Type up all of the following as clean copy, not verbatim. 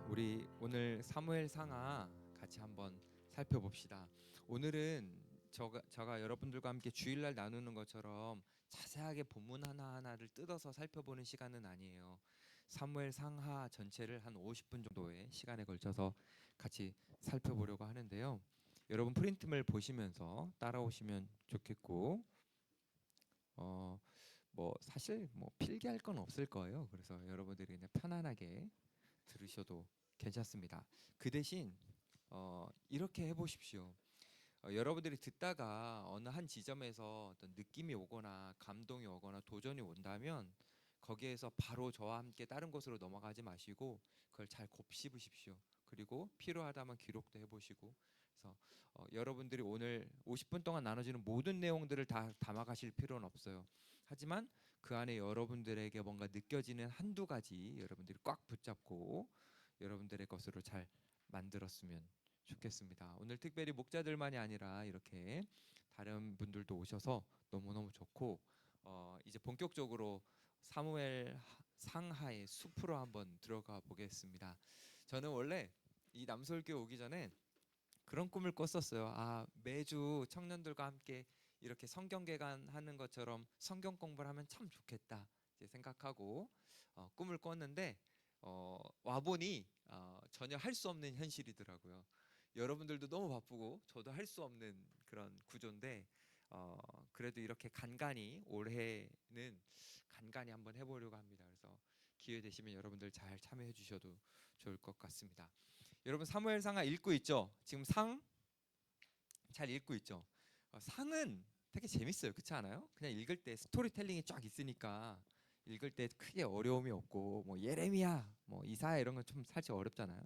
우리 오늘 사무엘 상하 같이 한번 살펴봅시다. 오늘은 제가 여러분들과 함께 주일날 나누는 것처럼 자세하게 본문 하나하나를 뜯어서 살펴보는 시간은 아니에요. 사무엘 상하 전체를 한 50분 정도의 시간에 걸쳐서 같이 살펴보려고 하는데요. 여러분 프린트물 보시면서 따라오시면 좋겠고, 사실 필기할 건 없을 거예요. 그래서 여러분들이 그냥 편안하게 들으셔도 괜찮습니다. 그 대신 이렇게 해보십시오. 여러분들이 듣다가 어느 한 지점에서 어떤 느낌이 오거나 감동이 오거나 도전이 온다면 거기에서 바로 저와 함께 다른 곳으로 넘어가지 마시고 그걸 잘 곱씹으십시오. 그리고 필요하다면 기록도 해보시고. 그래서 여러분들이 오늘 50분 동안 나눠지는 모든 내용들을 다 담아가실 필요는 없어요. 하지만 그 안에 여러분들에게 뭔가 느껴지는 한두 가지 여러분들이 꽉 붙잡고 여러분들의 것으로 잘 만들었으면 좋겠습니다. 오늘 특별히 목자들만이 아니라 이렇게 다른 분들도 오셔서 너무너무 좋고, 이제 본격적으로 사무엘 상하의 숲으로 한번 들어가 보겠습니다. 저는 원래 이 남서울교회 오기 전에 그런 꿈을 꿨었어요. 매주 청년들과 함께 이렇게 성경 개관하는 것처럼 성경 공부를 하면 참 좋겠다 이제 생각하고 꿈을 꿨는데 와 보니 전혀 할 수 없는 현실이더라고요. 여러분들도 너무 바쁘고 저도 할 수 없는 그런 구조인데 그래도 이렇게 간간히 올해는 간간히 한번 해보려고 합니다. 그래서 기회 되시면 여러분들 잘 참여해 주셔도 좋을 것 같습니다. 여러분 사무엘상하 읽고 있죠? 지금 상 잘 읽고 있죠? 상은 되게 재밌어요. 그렇지 않아요? 그냥 읽을 때 스토리텔링이 쫙 있으니까 읽을 때 크게 어려움이 없고 뭐 예레미야, 뭐 이사야 이런 건 좀 살짝 어렵잖아요.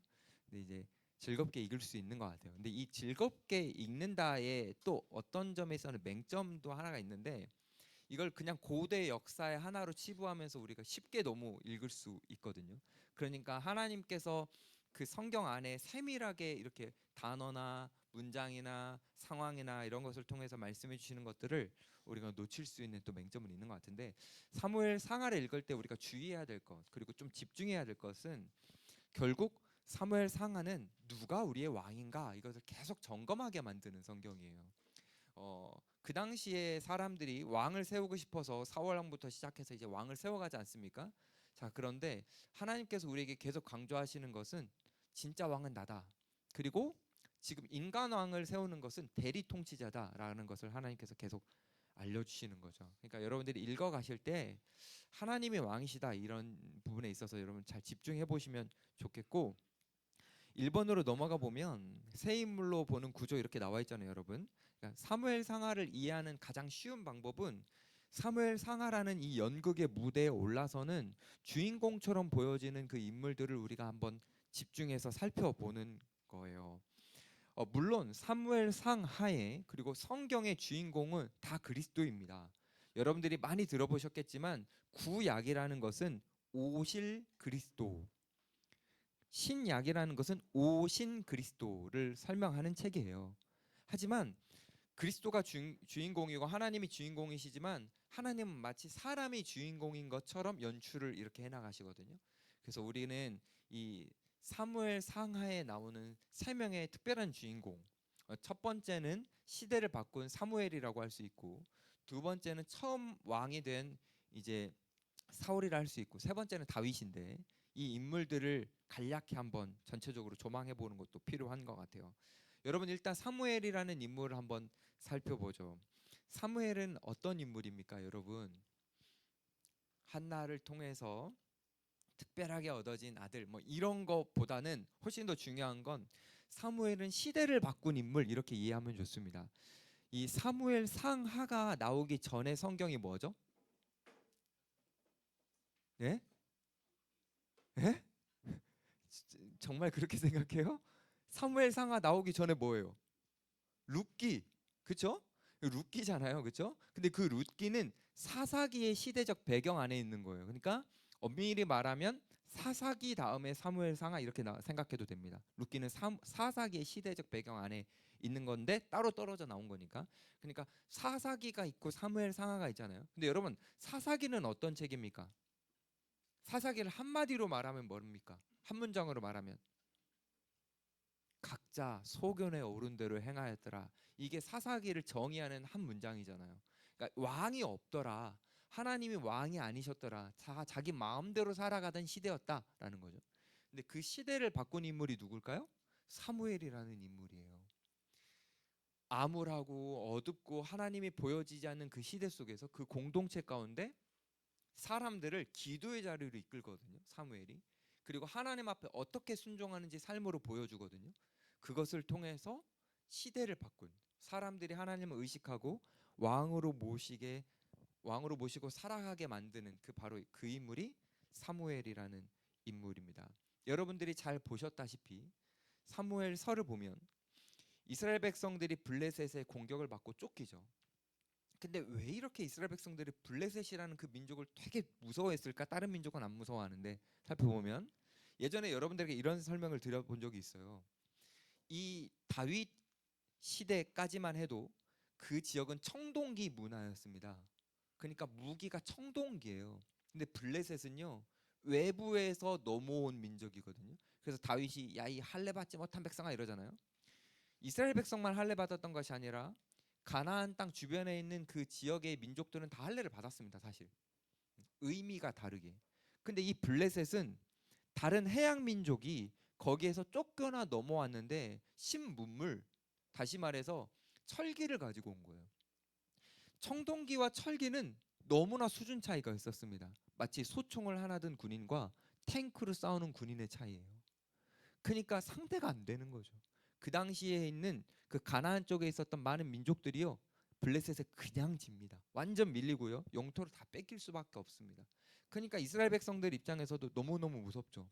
근데 이제 즐겁게 읽을 수 있는 것 같아요. 근데 이 즐겁게 읽는다에 또 어떤 점에서는 맹점도 하나가 있는데 이걸 그냥 고대 역사의 하나로 치부하면서 우리가 쉽게 너무 읽을 수 있거든요. 그러니까 하나님께서 그 성경 안에 세밀하게 이렇게 단어나 문장이나 상황이나 이런 것을 통해서 말씀해 주시는 것들을 우리가 놓칠 수 있는 또 맹점은 있는 것 같은데, 사무엘 상하를 읽을 때 우리가 주의해야 될 것, 그리고 좀 집중해야 될 것은 결국 사무엘 상하는 누가 우리의 왕인가 이것을 계속 점검하게 만드는 성경이에요. 그 당시에 사람들이 왕을 세우고 싶어서 사울 왕부터 시작해서 이제 왕을 세워가지 않습니까? 자, 그런데 하나님께서 우리에게 계속 강조하시는 것은 진짜 왕은 나다. 그리고 지금 인간 왕을 세우는 것은 대리 통치자다라는 것을 하나님께서 계속 알려주시는 거죠. 그러니까 여러분들이 읽어가실 때 하나님이 왕이시다 이런 부분에 있어서 여러분 잘 집중해 보시면 좋겠고, 1번으로 넘어가 보면 새 인물로 보는 구조 이렇게 나와 있잖아요, 여러분. 그러니까 사무엘 상하를 이해하는 가장 쉬운 방법은 사무엘 상하라는 이 연극의 무대에 올라서는 주인공처럼 보여지는 그 인물들을 우리가 한번 집중해서 살펴보는 거예요. 물론 사무엘 상하에 그리고 성경의 주인공은 다 그리스도입니다. 여러분들이 많이 들어보셨겠지만 구약이라는 것은 오실 그리스도, 신약이라는 것은 오신 그리스도를 설명하는 책이에요. 하지만 그리스도가 주인공이고 하나님이 주인공이시지만 하나님은 마치 사람이 주인공인 것처럼 연출을 이렇게 해나가시거든요. 그래서 우리는 이 사무엘 상하에 나오는 세 명의 특별한 주인공, 첫 번째는 시대를 바꾼 사무엘이라고 할 수 있고, 두 번째는 처음 왕이 된 이제 사울이라 할 수 있고, 세 번째는 다윗인데 이 인물들을 간략히 한번 전체적으로 조망해 보는 것도 필요한 것 같아요. 여러분 일단 사무엘이라는 인물을 한번 살펴보죠. 사무엘은 어떤 인물입니까, 여러분? 한나를 통해서 특별하게 얻어진 아들 뭐 이런 것보다는 훨씬 더 중요한 건 사무엘은 시대를 바꾼 인물 이렇게 이해하면 좋습니다. 이 사무엘 상하가 나오기 전에 성경이 뭐죠? 예? 예? 정말 그렇게 생각해요? 사무엘 상하 나오기 전에 뭐예요? 룻기, 그쵸? 룻기잖아요, 그쵸? 근데 그 룻기는 사사기의 시대적 배경 안에 있는 거예요. 그러니까 엄밀히 말하면 사사기 다음에 사무엘 상하 이렇게 생각해도 됩니다. 룻기는 사사기의 시대적 배경 안에 있는 건데 따로 떨어져 나온 거니까. 그러니까 사사기가 있고 사무엘 상하가 있잖아요. 근데 여러분 사사기는 어떤 책입니까? 사사기를 한마디로 말하면 뭡니까? 한 문장으로 말하면 각자 소견에 오른 대로 행하였더라. 이게 사사기를 정의하는 한 문장이잖아요. 그러니까 왕이 없더라. 하나님이 왕이 아니셨더라. 자기 마음대로 살아가던 시대였다라는 거죠. 근데 그 시대를 바꾼 인물이 누굴까요? 사무엘이라는 인물이에요. 암울하고 어둡고 하나님이 보여지지 않는 그 시대 속에서 그 공동체 가운데 사람들을 기도의 자리로 이끌거든요. 사무엘이. 그리고 하나님 앞에 어떻게 순종하는지 삶으로 보여주거든요. 그것을 통해서 시대를 바꾼, 사람들이 하나님을 의식하고 왕으로 모시게 왕으로 모시고 살아가게 만드는 그 바로 그 인물이 사무엘이라는 인물입니다. 여러분들이 잘 보셨다시피 사무엘서를 보면 이스라엘 백성들이 블레셋의 공격을 받고 쫓기죠. 근데 왜 이렇게 이스라엘 백성들이 블레셋이라는 그 민족을 되게 무서워했을까? 다른 민족은 안 무서워하는데 살펴보면 예전에 여러분들에게 이런 설명을 드려본 적이 있어요. 이 다윗 시대까지만 해도 그 지역은 청동기 문화였습니다. 그러니까 무기가 청동기예요. 근데 블레셋은요 외부에서 넘어온 민족이거든요. 그래서 다윗이 야 이 할례 받지 못한 백성아 이러잖아요. 이스라엘 백성만 할례 받았던 것이 아니라 가나안 땅 주변에 있는 그 지역의 민족들은 다 할례를 받았습니다. 사실 의미가 다르게. 근데 이 블레셋은 다른 해양 민족이 거기에서 쫓겨나 넘어왔는데 신문물, 다시 말해서 철기를 가지고 온 거예요. 청동기와 철기는 너무나 수준 차이가 있었습니다. 마치 소총을 하나 든 군인과 탱크로 싸우는 군인의 차이예요. 그러니까 상대가 안 되는 거죠. 그 당시에 있는 그 가나안 쪽에 있었던 많은 민족들이요 블레셋에 그냥 집니다. 완전 밀리고요 영토를 다 뺏길 수밖에 없습니다. 그러니까 이스라엘 백성들 입장에서도 너무너무 무섭죠.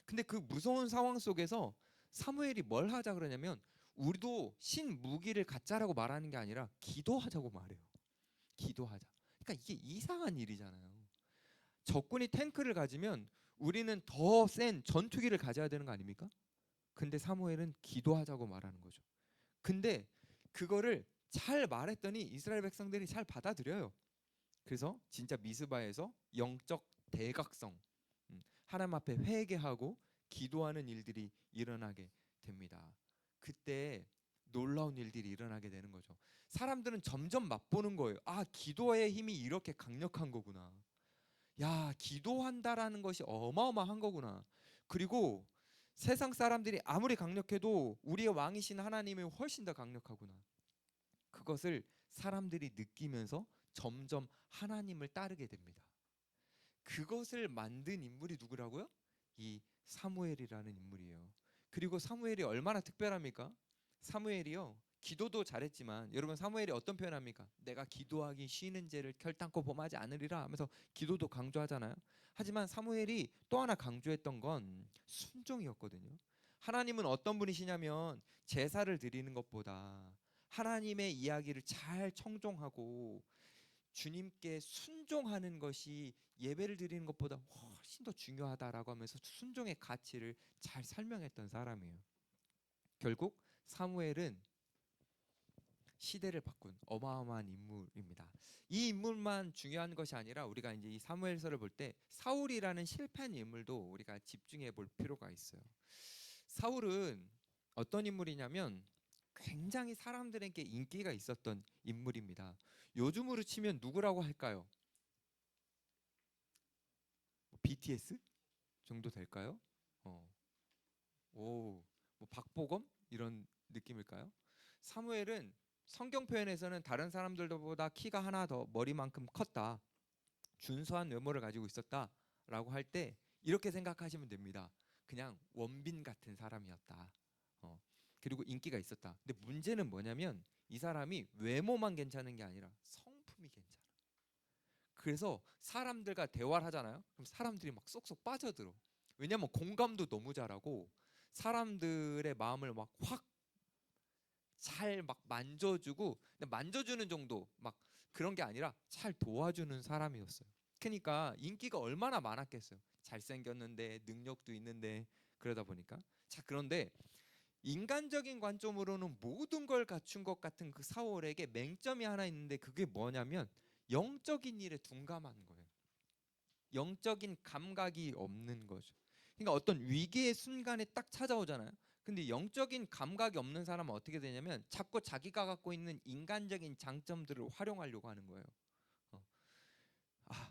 근데 그 무서운 상황 속에서 사무엘이 뭘 하자 그러냐면 우리도 신 무기를 갖자라고 말하는 게 아니라 기도하자고 말해요. 기도하자. 그러니까 이게 이상한 일이잖아요. 적군이 탱크를 가지면 우리는 더 센 전투기를 가져야 되는 거 아닙니까? 근데 사무엘은 기도하자고 말하는 거죠. 근데 그거를 잘 말했더니 이스라엘 백성들이 잘 받아들여요. 그래서 진짜 미스바에서 영적 대각성, 하나님 앞에 회개하고 기도하는 일들이 일어나게 됩니다. 그때 놀라운 일들이 일어나게 되는 거죠. 사람들은 점점 맛보는 거예요. 아, 기도의 힘이 이렇게 강력한 거구나. 야, 기도한다라는 것이 어마어마한 거구나. 그리고 세상 사람들이 아무리 강력해도 우리의 왕이신 하나님이 훨씬 더 강력하구나. 그것을 사람들이 느끼면서 점점 하나님을 따르게 됩니다. 그것을 만든 인물이 누구라고요? 이 사무엘이라는 인물이에요. 그리고 사무엘이 얼마나 특별합니까? 사무엘이요 기도도 잘했지만 여러분 사무엘이 어떤 표현합니까? 내가 기도하기 쉬는 죄를 결단코 범하지 않으리라 하면서 기도도 강조하잖아요. 하지만 사무엘이 또 하나 강조했던 건 순종이었거든요. 하나님은 어떤 분이시냐면 제사를 드리는 것보다 하나님의 이야기를 잘 청종하고 주님께 순종하는 것이 예배를 드리는 것보다 훨씬 더 중요하다라고 하면서 순종의 가치를 잘 설명했던 사람이에요. 결국 사무엘은 시대를 바꾼 어마어마한 인물입니다. 이 인물만 중요한 것이 아니라 우리가 이제 이 사무엘서를 볼 때 사울이라는 실패한 인물도 우리가 집중해 볼 필요가 있어요. 사울은 어떤 인물이냐면 굉장히 사람들에게 인기가 있었던 인물입니다. 요즘으로 치면 누구라고 할까요? BTS 정도 될까요? 어. 오, 뭐 박보검 이런 느낌일까요? 사무엘은 성경 표현에서는 다른 사람들보다 키가 하나 더 머리만큼 컸다. 준수한 외모를 가지고 있었다라고 할 때 이렇게 생각하시면 됩니다. 그냥 원빈 같은 사람이었다. 어. 그리고 인기가 있었다. 근데 문제는 뭐냐면 이 사람이 외모만 괜찮은 게 아니라 성품이 괜찮아. 그래서 사람들과 대화를 하잖아요. 그럼 사람들이 막 쏙쏙 빠져들어. 왜냐면 공감도 너무 잘하고 사람들의 마음을 막 확 잘 막 만져주고 근데 만져주는 정도 막 그런 게 아니라 잘 도와주는 사람이었어요. 그러니까 인기가 얼마나 많았겠어요. 잘생겼는데 능력도 있는데 그러다 보니까 자 그런데 인간적인 관점으로는 모든 걸 갖춘 것 같은 그 사울에게 맹점이 하나 있는데 그게 뭐냐면 영적인 일에 둔감한 거예요. 영적인 감각이 없는 거죠. 그러니까 어떤 위기의 순간에 딱 찾아오잖아요. 근데 영적인 감각이 없는 사람은 어떻게 되냐면 자꾸 자기가 갖고 있는 인간적인 장점들을 활용하려고 하는 거예요. 어.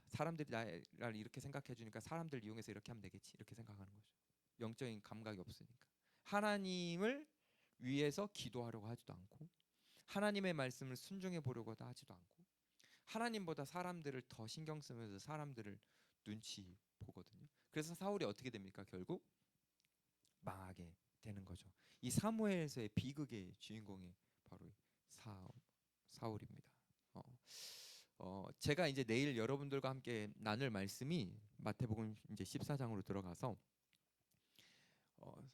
사람들이 나를 이렇게 생각해 주니까 사람들 이용해서 이렇게 하면 되겠지, 이렇게 생각하는 거죠. 영적인 감각이 없으니까. 하나님을 위해서 기도하려고 하지도 않고, 하나님의 말씀을 순종해 보려고도 하지도 않고, 하나님보다 사람들을 더 신경 쓰면서 사람들을 눈치 보거든요. 그래서 사울이 어떻게 됩니까? 결국 망하게 되는 거죠. 이 사무엘서의 비극의 주인공이 바로 사울입니다. 어, 제가 이제 내일 여러분들과 함께 나눌 말씀이 마태복음 이제 14장으로 들어가서 어,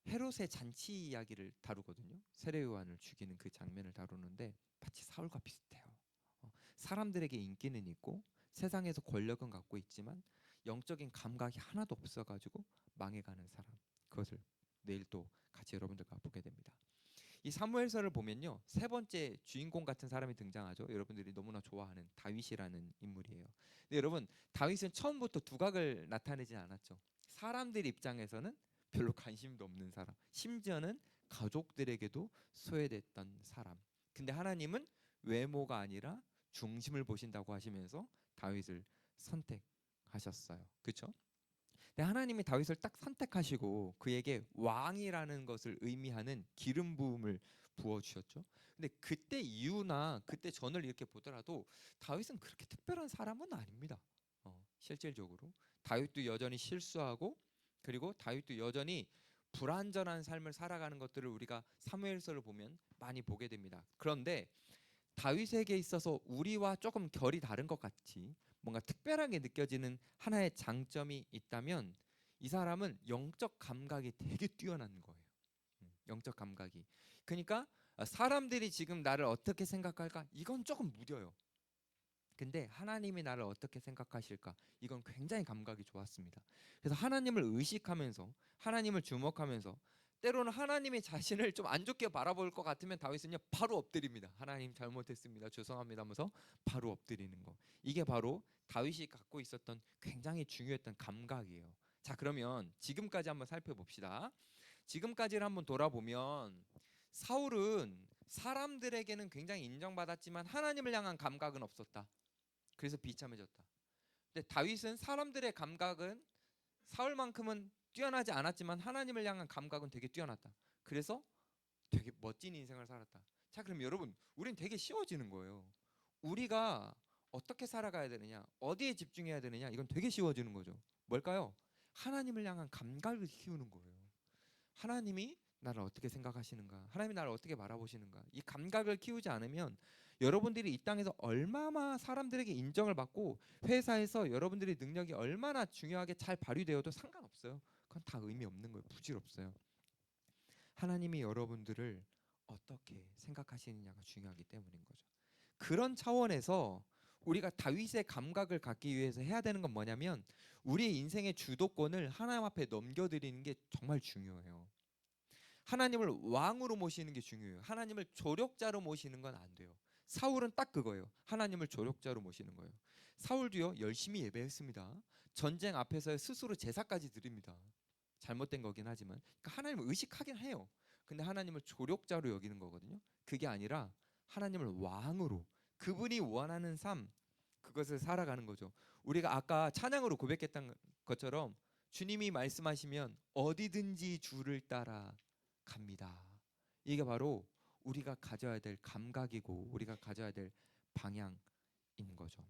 헤롯의 잔치 이야기를 다루거든요. 세례 요한을 죽이는 그 장면을 다루는데 마치 사울과 비슷해요. 사람들에게 인기는 있고 세상에서 권력은 갖고 있지만 영적인 감각이 하나도 없어가지고 망해가는 사람. 그것을 내일 또 같이 여러분들과 보게 됩니다. 이 사무엘서를 보면요, 세 번째 주인공 같은 사람이 등장하죠. 여러분들이 너무나 좋아하는 다윗이라는 인물이에요. 근데 여러분, 다윗은 처음부터 두각을 나타내지 않았죠. 사람들 입장에서는 별로 관심도 없는 사람, 심지어는 가족들에게도 소외됐던 사람. 근데 하나님은 외모가 아니라 중심을 보신다고 하시면서 다윗을 선택하셨어요. 그렇죠? 근데 하나님이 다윗을 딱 선택하시고 그에게 왕이라는 것을 의미하는 기름 부음을 부어 주셨죠. 근데 그때 이후나 그때 전을 이렇게 보더라도 다윗은 그렇게 특별한 사람은 아닙니다. 실질적으로 다윗도 여전히 실수하고, 그리고 다윗도 여전히 불완전한 삶을 살아가는 것들을 우리가 사무엘서를 보면 많이 보게 됩니다. 그런데 다윗에게 있어서 우리와 조금 결이 다른 것 같이 뭔가 특별하게 느껴지는 하나의 장점이 있다면 이 사람은 영적 감각이 되게 뛰어난 거예요. 영적 감각이. 그러니까 사람들이 지금 나를 어떻게 생각할까? 이건 조금 무뎌요. 근데 하나님이 나를 어떻게 생각하실까? 이건 굉장히 감각이 좋았습니다. 그래서 하나님을 의식하면서, 하나님을 주목하면서, 때로는 하나님의 자신을 좀 안 좋게 바라볼 것 같으면 다윗은요 바로 엎드립니다. 하나님 잘못했습니다, 죄송합니다 하면서 바로 엎드리는 거. 이게 바로 다윗이 갖고 있었던 굉장히 중요했던 감각이에요. 자, 그러면 지금까지 한번 살펴봅시다. 지금까지를 한번 돌아보면 사울은 사람들에게는 굉장히 인정받았지만 하나님을 향한 감각은 없었다. 그래서 비참해졌다. 근데 다윗은 사람들의 감각은 사울만큼은 뛰어나지 않았지만 하나님을 향한 감각은 되게 뛰어났다. 그래서 되게 멋진 인생을 살았다. 자, 그럼 여러분, 우린 되게 쉬워지는 거예요. 우리가 어떻게 살아가야 되느냐, 어디에 집중해야 되느냐, 이건 되게 쉬워지는 거죠. 뭘까요? 하나님을 향한 감각을 키우는 거예요. 하나님이 나를 어떻게 생각하시는가, 하나님이 나를 어떻게 바라보시는가, 이 감각을 키우지 않으면 여러분들이 이 땅에서 얼마나 사람들에게 인정을 받고 회사에서 여러분들의 능력이 얼마나 중요하게 잘 발휘되어도 상관없어요. 그건 다 의미 없는 거예요. 부질없어요. 하나님이 여러분들을 어떻게 생각하시느냐가 중요하기 때문인 거죠. 그런 차원에서 우리가 다윗의 감각을 갖기 위해서 해야 되는 건 뭐냐면 우리의 인생의 주도권을 하나님 앞에 넘겨드리는 게 정말 중요해요. 하나님을 왕으로 모시는 게 중요해요. 하나님을 조력자로 모시는 건 안 돼요. 사울은 딱 그거예요. 하나님을 조력자로 모시는 거예요. 사울도요 열심히 예배했습니다. 전쟁 앞에서 스스로 제사까지 드립니다. 잘못된 거긴 하지만 그러니까 하나님을 의식하긴 해요. 근데 하나님을 조력자로 여기는 거거든요. 그게 아니라 하나님을 왕으로, 그분이 원하는 삶, 그것을 살아가는 거죠. 우리가 아까 찬양으로 고백했던 것처럼 주님이 말씀하시면 어디든지 주를 따라 갑니다. 이게 바로 우리가 가져야 될 감각이고 우리가 가져야 될 방향인 거죠.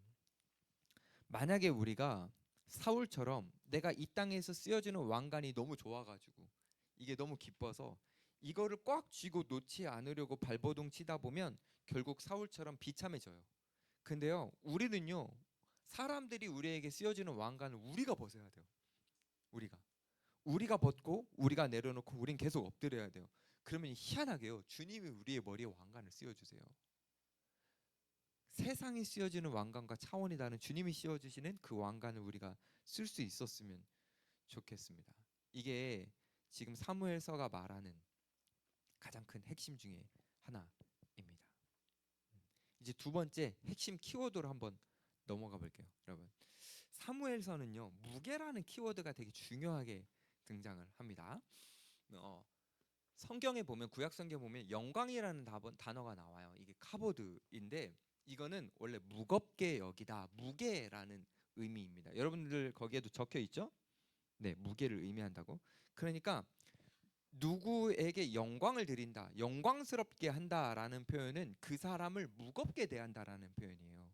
만약에 우리가 사울처럼 내가 이 땅에서 쓰여지는 왕관이 너무 좋아가지고 이게 너무 기뻐서 이거를 꽉 쥐고 놓지 않으려고 발버둥 치다 보면 결국 사울처럼 비참해져요. 근데요, 우리는요, 사람들이 우리에게 쓰여지는 왕관을 우리가 벗어야 돼요. 우리가 벗고 우리가 내려놓고 우린 계속 엎드려야 돼요. 그러면 희한하게요, 주님이 우리의 머리에 왕관을 씌워주세요. 세상이 씌워지는 왕관과 차원이 다른 주님이 씌워주시는 그 왕관을 우리가 쓸 수 있었으면 좋겠습니다. 이게 지금 사무엘서가 말하는 가장 큰 핵심 중에 하나입니다. 이제 두 번째 핵심 키워드로 한번 넘어가 볼게요, 여러분. 사무엘서는요, 무게라는 키워드가 되게 중요하게 등장을 합니다. 어, 성경에 보면, 구약 성경에 보면 영광이라는 단어가 나와요. 이게 카보드인데 이거는 원래 무겁게 여기다, 무게라는 의미입니다. 여러분들 거기에도 적혀 있죠? 네, 무게를 의미한다고. 그러니까 누구에게 영광을 드린다, 영광스럽게 한다라는 표현은 그 사람을 무겁게 대한다라는 표현이에요.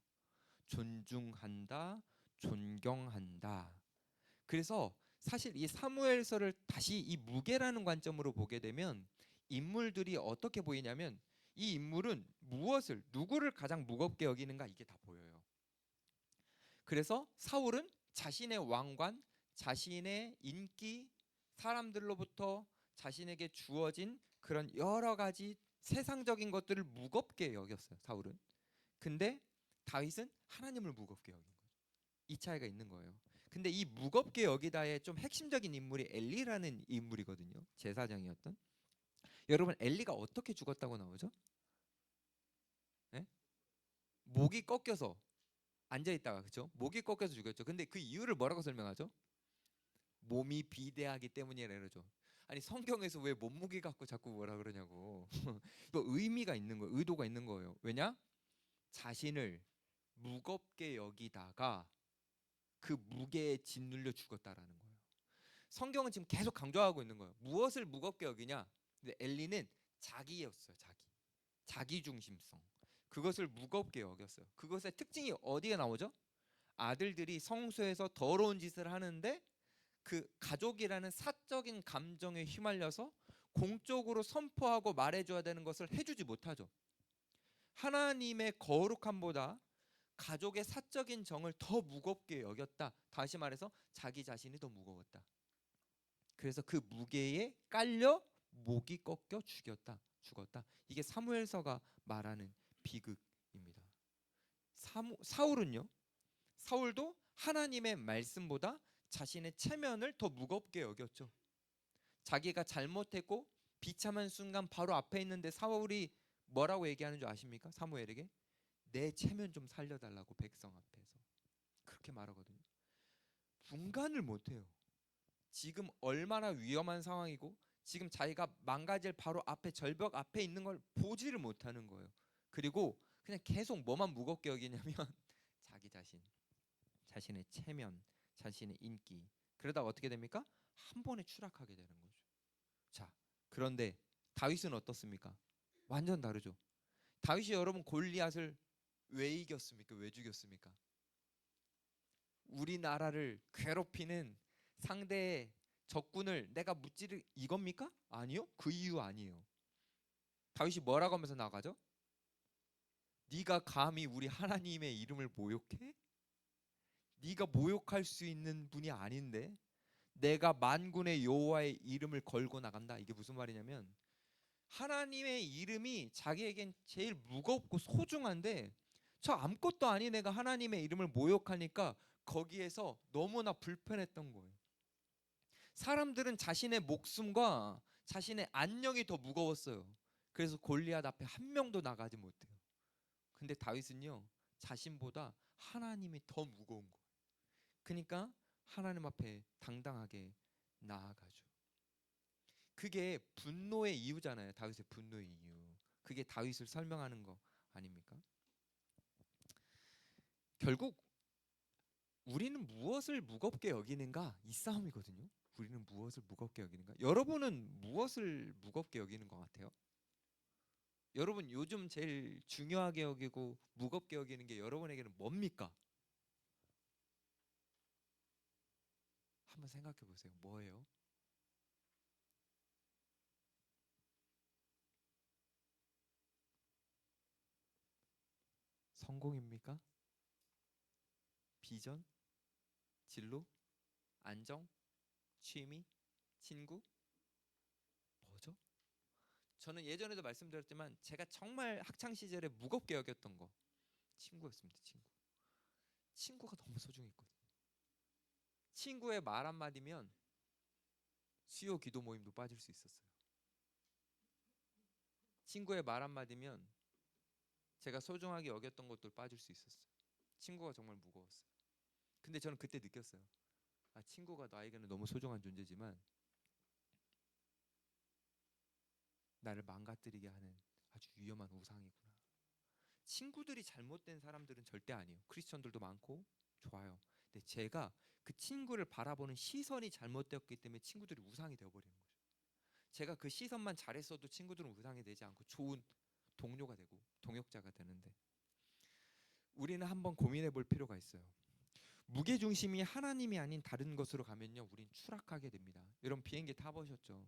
존중한다, 존경한다. 그래서 사실 이 사무엘서를 다시 이 무게라는 관점으로 보게 되면 인물들이 어떻게 보이냐면, 이 인물은 무엇을, 누구를 가장 무겁게 여기는가, 이게 다 보여요. 그래서 사울은 자신의 왕관, 자신의 인기, 사람들로부터 자신에게 주어진 그런 여러 가지 세상적인 것들을 무겁게 여겼어요, 사울은. 근데 다윗은 하나님을 무겁게 여긴 거예요. 이 차이가 있는 거예요. 근데 이 무겁게 여기다의 좀 핵심적인 인물이 엘리라는 인물이거든요. 제사장이었던. 여러분, 엘리가 어떻게 죽었다고 나오죠? 네? 목이 꺾여서 앉아 있다가, 그렇죠? 목이 꺾여서 죽였죠. 근데 그 이유를 뭐라고 설명하죠? 몸이 비대하기 때문이라 그러죠. 아니, 성경에서 왜 몸무게 갖고 자꾸 뭐라 그러냐고. 또 의미가 있는 거예요. 의도가 있는 거예요. 왜냐? 자신을 무겁게 여기다가 그 무게에 짓눌려 죽었다라는 거예요. 성경은 지금 계속 강조하고 있는 거예요. 무엇을 무겁게 여기냐? 근데 엘리는 자기였어요. 자기 중심성. 그것을 무겁게 여겼어요. 그것의 특징이 어디에 나오죠? 아들들이 성소에서 더러운 짓을 하는데 그 가족이라는 사적인 감정에 휘말려서 공적으로 선포하고 말해줘야 되는 것을 해주지 못하죠. 하나님의 거룩함보다 가족의 사적인 정을 더 무겁게 여겼다. 다시 말해서 자기 자신이 더 무거웠다. 그래서 그 무게에 깔려 목이 꺾여 죽었다. 이게 사무엘서가 말하는 비극입니다. 사울은요? 사울도 하나님의 말씀보다 자신의 체면을 더 무겁게 여겼죠. 자기가 잘못했고 비참한 순간 바로 앞에 있는데 사울이 뭐라고 얘기하는 줄 아십니까? 사무엘에게 내 체면 좀 살려달라고 백성 앞에서 그렇게 말하거든요. 분간을 못해요. 지금 얼마나 위험한 상황이고 지금 자기가 망가질 바로 앞에, 절벽 앞에 있는 걸 보지를 못하는 거예요. 그리고 그냥 계속 뭐만 무겁게 여기냐면 자기 자신, 자신의 체면, 자신의 인기. 그러다가 어떻게 됩니까? 한 번에 추락하게 되는 거죠. 자, 그런데 다윗은 어떻습니까? 완전 다르죠. 다윗이 여러분 골리앗을 왜 이겼습니까? 왜 죽였습니까? 우리나라를 괴롭히는 상대의 적군을 내가 무찌르 이겁니까? 아니요. 그 이유 아니에요. 다윗이 뭐라고 하면서 나가죠? 네가 감히 우리 하나님의 이름을 모욕해? 네가 모욕할 수 있는 분이 아닌데 내가 만군의 여호와의 이름을 걸고 나간다. 이게 무슨 말이냐면 하나님의 이름이 자기에겐 제일 무겁고 소중한데 저 아무것도 아닌 애가 하나님의 이름을 모욕하니까 거기에서 너무나 불편했던 거예요. 사람들은 자신의 목숨과 자신의 안녕이 더 무거웠어요. 그래서 골리앗 앞에 한 명도 나가지 못해요. 근데 다윗은요, 자신보다 하나님이 더 무거운 거예요. 그러니까 하나님 앞에 당당하게 나아가죠. 그게 분노의 이유잖아요. 다윗의 분노의 이유. 그게 다윗을 설명하는 거 아닙니까? 결국 우리는 무엇을 무겁게 여기는가? 이 싸움이거든요. 우리는 무엇을 무겁게 여기는가? 여러분은 무엇을 무겁게 여기는 것 같아요? 여러분 요즘 제일 중요하게 여기고 무겁게 여기는 게 여러분에게는 뭡니까? 한번 생각해 보세요. 뭐예요? 성공입니까? 비전? 진로? 안정? 취미? 친구? 뭐죠? 저는 예전에도 말씀드렸지만 제가 정말 학창 시절에 무겁게 여겼던 거 친구였습니다. 친구가 너무 소중했거든요. 친구의 말 한마디면 수요 기도 모임도 빠질 수 있었어요. 친구의 말 한마디면 제가 소중하게 여겼던 것도 빠질 수 있었어요. 친구가 정말 무거웠어요. 근데 저는 그때 느꼈어요. 아, 친구가 나에게는 너무 소중한 존재지만 나를 망가뜨리게 하는 아주 위험한 우상이구나. 친구들이 잘못된 사람들은 절대 아니에요. 크리스천들도 많고 좋아요. 근데 제가 그 친구를 바라보는 시선이 잘못되었기 때문에 친구들이 우상이 되어버리는 거죠. 제가 그 시선만 잘했어도 친구들은 우상이 되지 않고 좋은 동료가 되고 동역자가 되는데, 우리는 한번 고민해 볼 필요가 있어요. 무게중심이 하나님이 아닌 다른 것으로 가면요, 우린 추락하게 됩니다. 여러분 비행기 타보셨죠?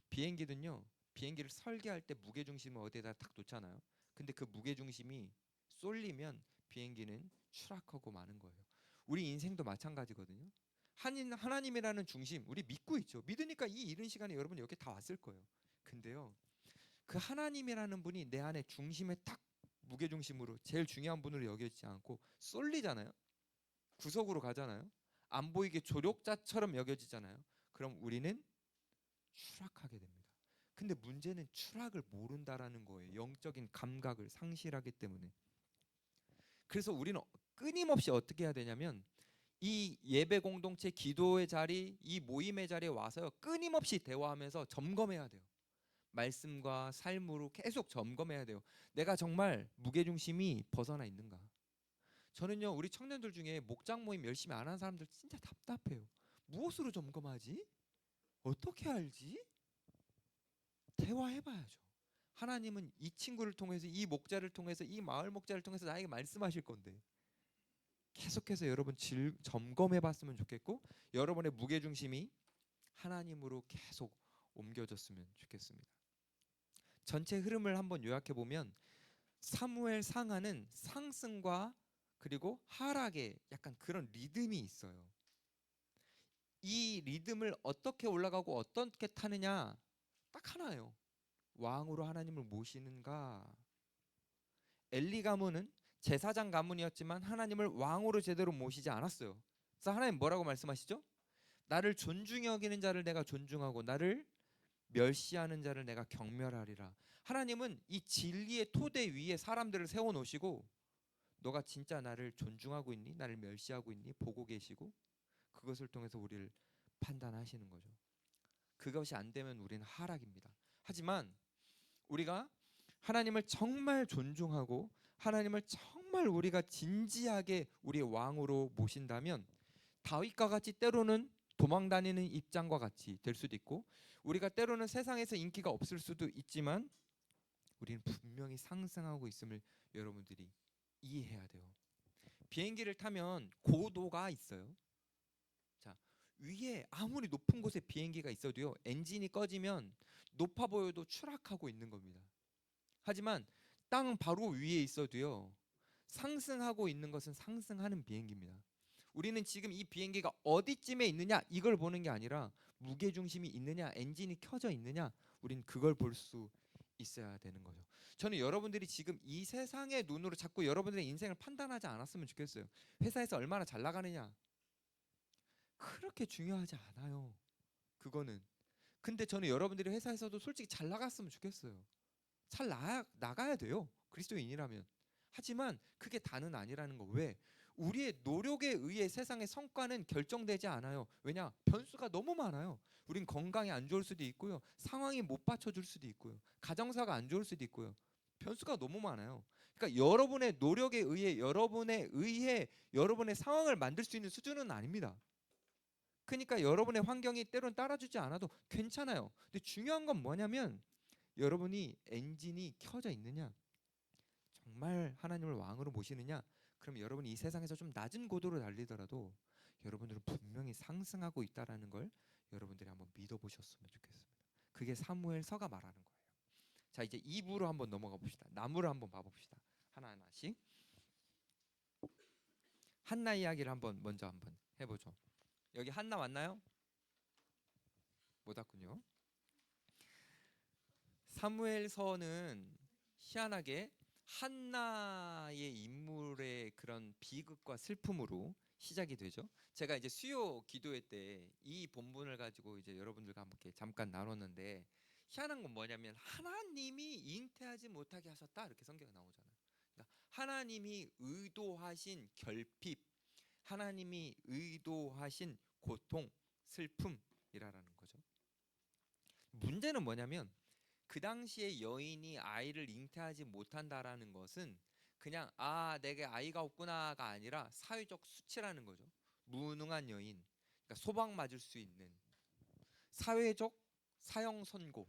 비행기는요, 비행기를 설계할 때 무게중심을 어디에다 딱 놓잖아요. 근데 그 무게중심이 쏠리면 비행기는 추락하고 마는 거예요. 우리 인생도 마찬가지거든요. 하나님이라는 중심 우리 믿고 있죠. 믿으니까 이 이른 시간에 여러분 여기 다 왔을 거예요. 근데요, 그 하나님이라는 분이 내 안에 중심에 딱 무게중심으로 제일 중요한 분으로 여겨지지 않고 쏠리잖아요. 구석으로 가잖아요. 안 보이게 조력자처럼 여겨지잖아요. 그럼 우리는 추락하게 됩니다. 근데 문제는 추락을 모른다라는 거예요. 영적인 감각을 상실하기 때문에. 그래서 우리는 끊임없이 어떻게 해야 되냐면 이 예배 공동체 기도의 자리, 이 모임의 자리에 와서요, 끊임없이 대화하면서 점검해야 돼요. 말씀과 삶으로 계속 점검해야 돼요. 내가 정말 무게중심이 벗어나 있는가? 저는요, 우리 청년들 중에 목장 모임 열심히 안 하는 사람들 진짜 답답해요. 무엇으로 점검하지? 어떻게 알지? 대화해봐야죠. 하나님은 이 친구를 통해서, 이 목자를 통해서, 이 마을 목자를 통해서 나에게 말씀하실 건데 계속해서 여러분 점검해봤으면 좋겠고, 여러분의 무게중심이 하나님으로 계속 옮겨졌으면 좋겠습니다. 전체 흐름을 한번 요약해 보면 사무엘 상하는 상승과 그리고 하락의 약간 그런 리듬이 있어요. 이 리듬을 어떻게 올라가고 어떻게 타느냐 딱 하나예요. 왕으로 하나님을 모시는가. 엘리 가문은 제사장 가문이었지만 하나님을 왕으로 제대로 모시지 않았어요. 그래서 하나님 뭐라고 말씀하시죠? 나를 존중히 여기는 자를 내가 존중하고 나를 멸시하는 자를 내가 경멸하리라. 하나님은 이 진리의 토대 위에 사람들을 세워 놓으시고 너가 진짜 나를 존중하고 있니? 나를 멸시하고 있니? 보고 계시고 그것을 통해서 우리를 판단하시는 거죠. 그것이 안 되면 우리는 하락입니다. 하지만 우리가 하나님을 정말 존중하고 하나님을 정말 우리가 진지하게 우리의 왕으로 모신다면 다윗과 같이 때로는 도망다니는 입장과 같이 될 수도 있고, 우리가 때로는 세상에서 인기가 없을 수도 있지만 우리는 분명히 상승하고 있음을 여러분들이 이해해야 돼요. 비행기를 타면 고도가 있어요. 자, 위에 아무리 높은 곳에 비행기가 있어도요, 엔진이 꺼지면 높아 보여도 추락하고 있는 겁니다. 하지만 땅 바로 위에 있어도요, 상승하고 있는 것은 상승하는 비행기입니다. 우리는 지금 이 비행기가 어디쯤에 있느냐 이걸 보는 게 아니라 무게중심이 있느냐, 엔진이 켜져 있느냐, 우린 그걸 볼 수 있어야 되는 거죠. 저는 여러분들이 지금 이 세상의 눈으로 자꾸 여러분들의 인생을 판단하지 않았으면 좋겠어요. 회사에서 얼마나 잘 나가느냐 그렇게 중요하지 않아요. 그거는. 근데 저는 여러분들이 회사에서도 솔직히 잘 나갔으면 좋겠어요. 잘 나가야 돼요. 그리스도인이라면. 하지만 그게 다는 아니라는 거. 왜? 우리의 노력에 의해 세상의 성과는 결정되지 않아요. 왜냐? 변수가 너무 많아요. 우린 건강이 안 좋을 수도 있고요. 상황이 못 받쳐줄 수도 있고요. 가정사가 안 좋을 수도 있고요. 변수가 너무 많아요. 그러니까 여러분의 노력에 의해 여러분의 상황을 만들 수 있는 수준은 아닙니다. 그러니까 여러분의 환경이 때론 따라주지 않아도 괜찮아요. 근데 중요한 건 뭐냐면 여러분이 엔진이 켜져 있느냐, 정말 하나님을 왕으로 모시느냐, 그럼 여러분이 이 세상에서 좀 낮은 고도로 달리더라도 여러분들은 분명히 상승하고 있다라는 걸 여러분들이 한번 믿어보셨으면 좋겠습니다. 그게 사무엘서가 말하는 거예요. 자, 이제 2부로 한번 넘어가 봅시다. 나무를 한번 봐봅시다. 하나하나씩. 한나 이야기를 먼저 한번 해보죠. 여기 한나 왔나요? 못 왔군요. 사무엘서는 희한하게 한나의 인물의 그런 비극과 슬픔으로 시작이 되죠. 제가 이제 수요 기도회 때 이 본문을 가지고 이제 여러분들과 함께 잠깐 나눴는데, 희한한 건 뭐냐면 하나님이 잉태하지 못하게 하셨다 이렇게 성경에 나오잖아요. 그러니까 하나님이 의도하신 결핍, 하나님이 의도하신 고통, 슬픔이라는 거죠. 문제는 뭐냐면 그 당시에 여인이 아이를 잉태하지 못한다라는 것은 그냥 내게 아이가 없구나가 아니라 사회적 수치라는 거죠. 무능한 여인, 그러니까 소방 맞을 수 있는 사회적 사형 선고,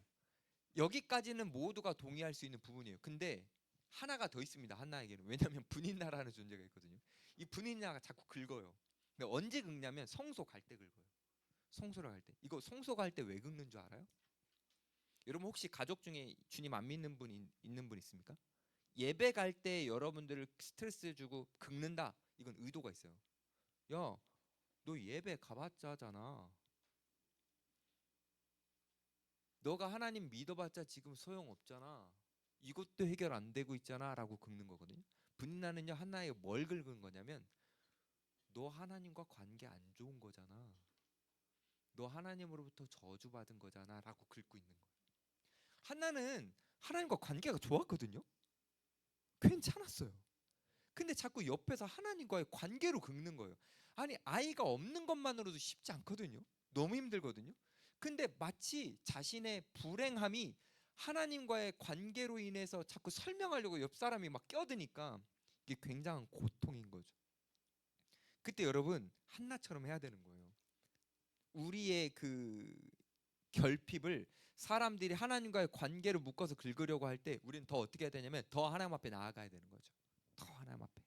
여기까지는 모두가 동의할 수 있는 부분이에요. 근데 하나가 더 있습니다. 한나에게는. 왜냐하면 분인나라는 존재가 있거든요. 이 분인나가 자꾸 긁어요. 근데 언제 긁냐면 성소 갈 때 긁어요. 성소를 갈 때. 이거 성소 갈 때 왜 긁는 줄 알아요? 여러분 혹시 가족 중에 주님 안 믿는 분 있는 분 있습니까? 예배 갈 때 여러분들을 스트레스 주고 긁는다. 이건 의도가 있어요. 야, 너 예배 가봤자잖아. 너가 하나님 믿어봤자 지금 소용없잖아. 이것도 해결 안 되고 있잖아라고 긁는 거거든요. 분나는요 한나에 뭘 긁은 거냐면 너 하나님과 관계 안 좋은 거잖아. 너 하나님으로부터 저주받은 거잖아라고 긁고 있는 거예요. 한나는 하나님과 관계가 좋았거든요. 괜찮았어요. 근데 자꾸 옆에서 하나님과의 관계로 긁는 거예요. 아니 아이가 없는 것만으로도 쉽지 않거든요. 너무 힘들거든요. 근데 마치 자신의 불행함이 하나님과의 관계로 인해서 자꾸 설명하려고 옆 사람이 막 껴드니까 이게 굉장한 고통인 거죠. 그때 여러분 한나처럼 해야 되는 거예요. 우리의 그 결핍을 사람들이 하나님과의 관계로 묶어서 긁으려고 할 때 우리는 더 어떻게 해야 되냐면 더 하나님 앞에 나아가야 되는 거죠. 더 하나님 앞에.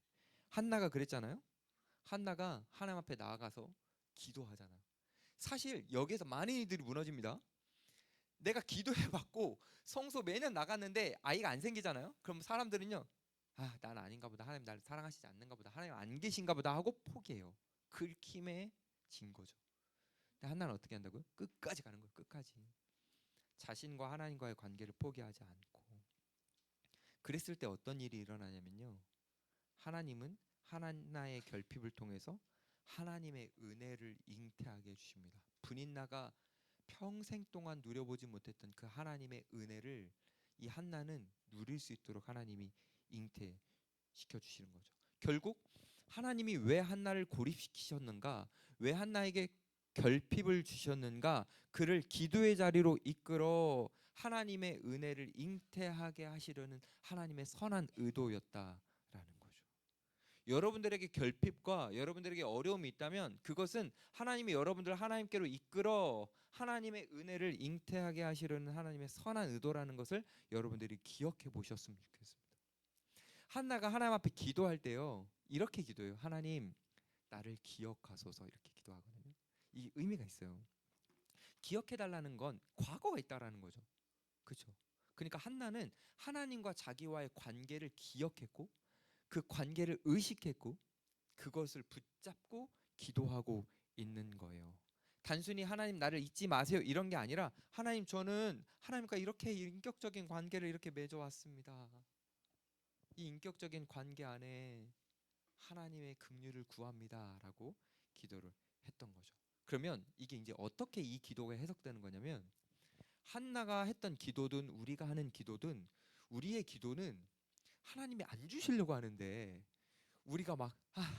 한나가 그랬잖아요. 한나가 하나님 앞에 나아가서 기도하잖아요. 사실 여기에서 많은 이들이 무너집니다. 내가 기도해봤고 성소 매년 나갔는데 아이가 안 생기잖아요. 그럼 사람들은요, 난 아닌가 보다. 하나님 나를 사랑하시지 않는가 보다. 하나님 안 계신가 보다 하고 포기해요. 긁힘에 진 거죠. 근데 한나는 어떻게 한다고요? 끝까지 가는 거예요. 끝까지. 자신과 하나님과의 관계를 포기하지 않고. 그랬을 때 어떤 일이 일어나냐면요. 하나님은 하나님의 결핍을 통해서 하나님의 은혜를 잉태하게 해주십니다. 분인나가 평생 동안 누려보지 못했던 그 하나님의 은혜를 이 한나는 누릴 수 있도록 하나님이 잉태시켜 주시는 거죠. 결국 하나님이 왜 한나를 고립시키셨는가, 왜 한나에게 결핍을 주셨는가, 그를 기도의 자리로 이끌어 하나님의 은혜를 잉태하게 하시려는 하나님의 선한 의도였다라는 거죠. 여러분들에게 결핍과 여러분들에게 어려움이 있다면 그것은 하나님이 여러분들을 하나님께로 이끌어 하나님의 은혜를 잉태하게 하시려는 하나님의 선한 의도라는 것을 여러분들이 기억해 보셨으면 좋겠습니다. 한나가 하나님 앞에 기도할 때요, 이렇게 기도해요. 하나님, 나를 기억하소서. 이렇게 기도하거든요. 이 의미가 있어요. 기억해 달라는 건 과거가 있다라는 거죠. 그렇죠? 그러니까 한나는 하나님과 자기와의 관계를 기억했고 그 관계를 의식했고 그것을 붙잡고 기도하고 있는 거예요. 단순히 하나님 나를 잊지 마세요 이런 게 아니라 하나님 저는 하나님과 이렇게 인격적인 관계를 이렇게 맺어왔습니다. 이 인격적인 관계 안에 하나님의 긍휼을 구합니다라고 기도를 했던 거죠. 그러면 이게 이제 어떻게 이 기도가 해석되는 거냐면 한나가 했던 기도든 우리가 하는 기도든 우리의 기도는 하나님이 안 주시려고 하는데 우리가 막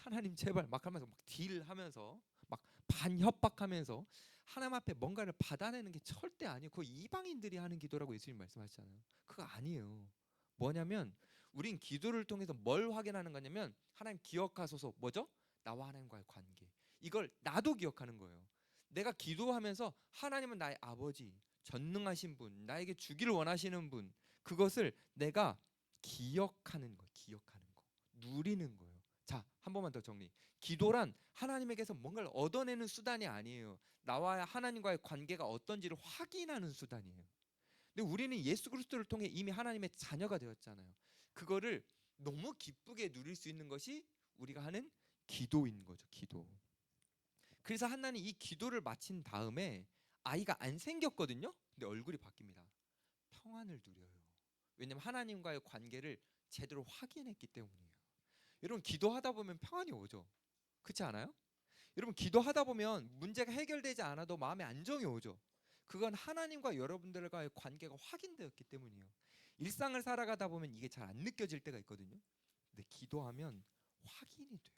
하나님 제발 막 하면서 막 딜하면서 막 반협박하면서 하나님 앞에 뭔가를 받아내는 게 절대 아니에요. 그거 이방인들이 하는 기도라고 예수님 말씀하시잖아요. 그거 아니에요. 뭐냐면 우린 기도를 통해서 뭘 확인하는 거냐면 하나님 기억하소서. 뭐죠? 나와 하나님과의 관계. 이걸 나도 기억하는 거예요. 내가 기도하면서 하나님은 나의 아버지, 전능하신 분, 나에게 주기를 원하시는 분, 그것을 내가 기억하는 거, 기억하는 거, 누리는 거예요. 자, 한 번만 더 정리. 기도란 하나님에게서 뭔가를 얻어내는 수단이 아니에요. 나와 하나님과의 관계가 어떤지를 확인하는 수단이에요. 근데 우리는 예수 그리스도를 통해 이미 하나님의 자녀가 되었잖아요. 그거를 너무 기쁘게 누릴 수 있는 것이 우리가 하는 기도인 거죠. 기도. 그래서 한나는 이 기도를 마친 다음에 아이가 안 생겼거든요. 근데 얼굴이 바뀝니다. 평안을 누려요. 왜냐하면 하나님과의 관계를 제대로 확인했기 때문이에요. 여러분 기도하다 보면 평안이 오죠. 그렇지 않아요? 여러분 기도하다 보면 문제가 해결되지 않아도 마음에 안정이 오죠. 그건 하나님과 여러분들과의 관계가 확인되었기 때문이에요. 일상을 살아가다 보면 이게 잘 안 느껴질 때가 있거든요. 근데 기도하면 확인이 돼요.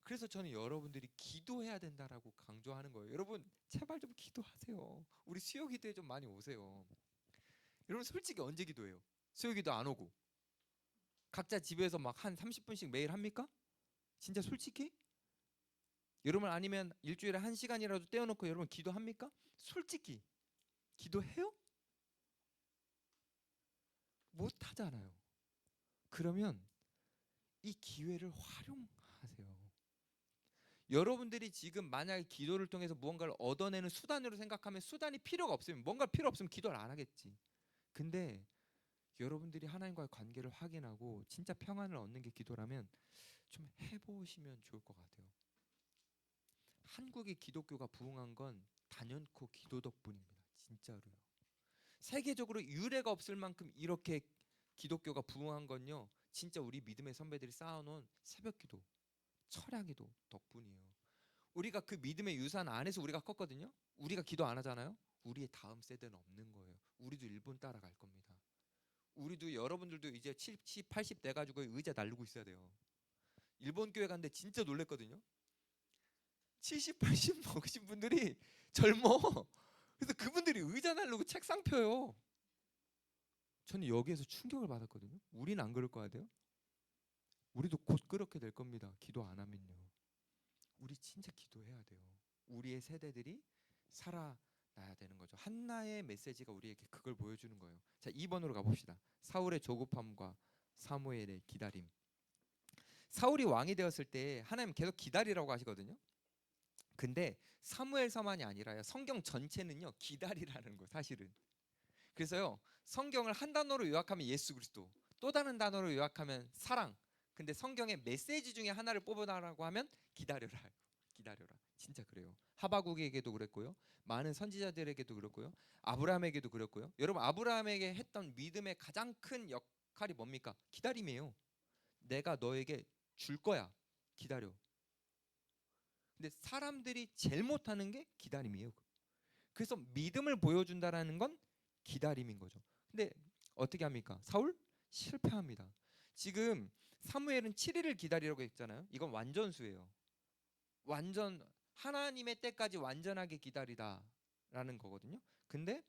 그래서 저는 여러분들이 기도해야 된다라고 강조하는 거예요. 여러분 제발 좀 기도하세요. 우리 수요 기도에 좀 많이 오세요. 여러분 솔직히 언제 기도해요? 수요 기도 안 오고 각자 집에서 막 한 30분씩 매일 합니까? 진짜 솔직히? 여러분 아니면 일주일에 1시간이라도 떼어놓고 여러분 기도합니까? 솔직히 기도해요? 못 하잖아요. 그러면 이 기회를 활용하세요. 여러분들이 지금 만약에 기도를 통해서 무언가를 얻어내는 수단으로 생각하면 수단이 필요가 없으면 뭔가 필요 없으면 기도를 안 하겠지. 근데 여러분들이 하나님과의 관계를 확인하고 진짜 평안을 얻는 게 기도라면 좀 해보시면 좋을 것 같아요. 한국의 기독교가 부흥한 건 단연코 기도 덕분입니다. 진짜로요. 세계적으로 유례가 없을 만큼 이렇게 기독교가 부흥한 건요. 진짜 우리 믿음의 선배들이 쌓아놓은 새벽기도, 철야기도 덕분이에요. 우리가 그 믿음의 유산 안에서 우리가 컸거든요. 우리가 기도 안 하잖아요. 우리의 다음 세대는 없는 거예요. 우리도 일본 따라갈 겁니다. 우리도 여러분들도 이제 70, 80 돼가지고 의자 날르고 있어야 돼요. 일본 교회 갔는데 진짜 놀랬거든요. 70, 80 먹으신 분들이 젊어. 그래서 그분들이 의자 날르고 책상 펴요. 저는 여기에서 충격을 받았거든요. 우리는 안 그럴 거야 돼요. 우리도 곧 그렇게 될 겁니다. 기도 안 하면요. 우리 진짜 기도해야 돼요. 우리의 세대들이 살아나야 되는 거죠. 한나의 메시지가 우리에게 그걸 보여주는 거예요. 자, 2번으로 가봅시다. 사울의 조급함과 사무엘의 기다림. 사울이 왕이 되었을 때 하나님 계속 기다리라고 하시거든요. 근데 사무엘서만이 아니라요. 성경 전체는요. 기다리라는 거 사실은. 그래서요. 성경을 한 단어로 요약하면 예수 그리스도, 또 다른 단어로 요약하면 사랑. 근데 성경의 메시지 중에 하나를 뽑아달라고 하면 기다려라. 기다려라. 진짜 그래요. 하바국에게도 그랬고요. 많은 선지자들에게도 그랬고요. 아브라함에게도 그랬고요. 여러분 아브라함에게 했던 믿음의 가장 큰 역할이 뭡니까? 기다림이에요. 내가 너에게 줄 거야. 기다려. 근데 사람들이 제일 못하는 게 기다림이에요. 그래서 믿음을 보여준다라는 건 기다림인 거죠. 근데 어떻게 합니까? 사울 실패합니다. 지금 사무엘은 7일을 기다리라고 했잖아요. 이건 완전수예요. 완전 하나님의 때까지 완전하게 기다리다라는 거거든요. 근데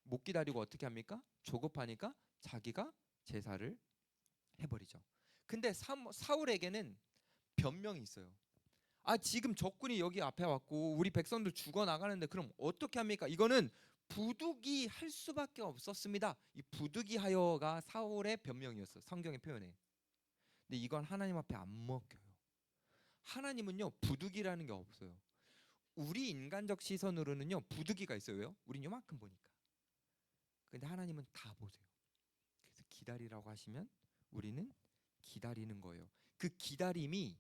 못 기다리고 어떻게 합니까? 조급하니까 자기가 제사를 해버리죠. 근데 사울에게는 변명이 있어요. 아 지금 적군이 여기 앞에 왔고 우리 백성들 죽어 나가는데 그럼 어떻게 합니까? 이거는 부득이 할 수밖에 없었습니다. 이 부득이하여가 사울의 변명이었어. 성경의 표현에. 근데 이건 하나님 앞에 안 먹혀요. 하나님은요 부득이라는 게 없어요. 우리 인간적 시선으로는요 부득이가 있어요. 왜요? 우린 요만큼 보니까. 근데 하나님은 다 보세요. 그래서 기다리라고 하시면 우리는 기다리는 거예요. 그 기다림이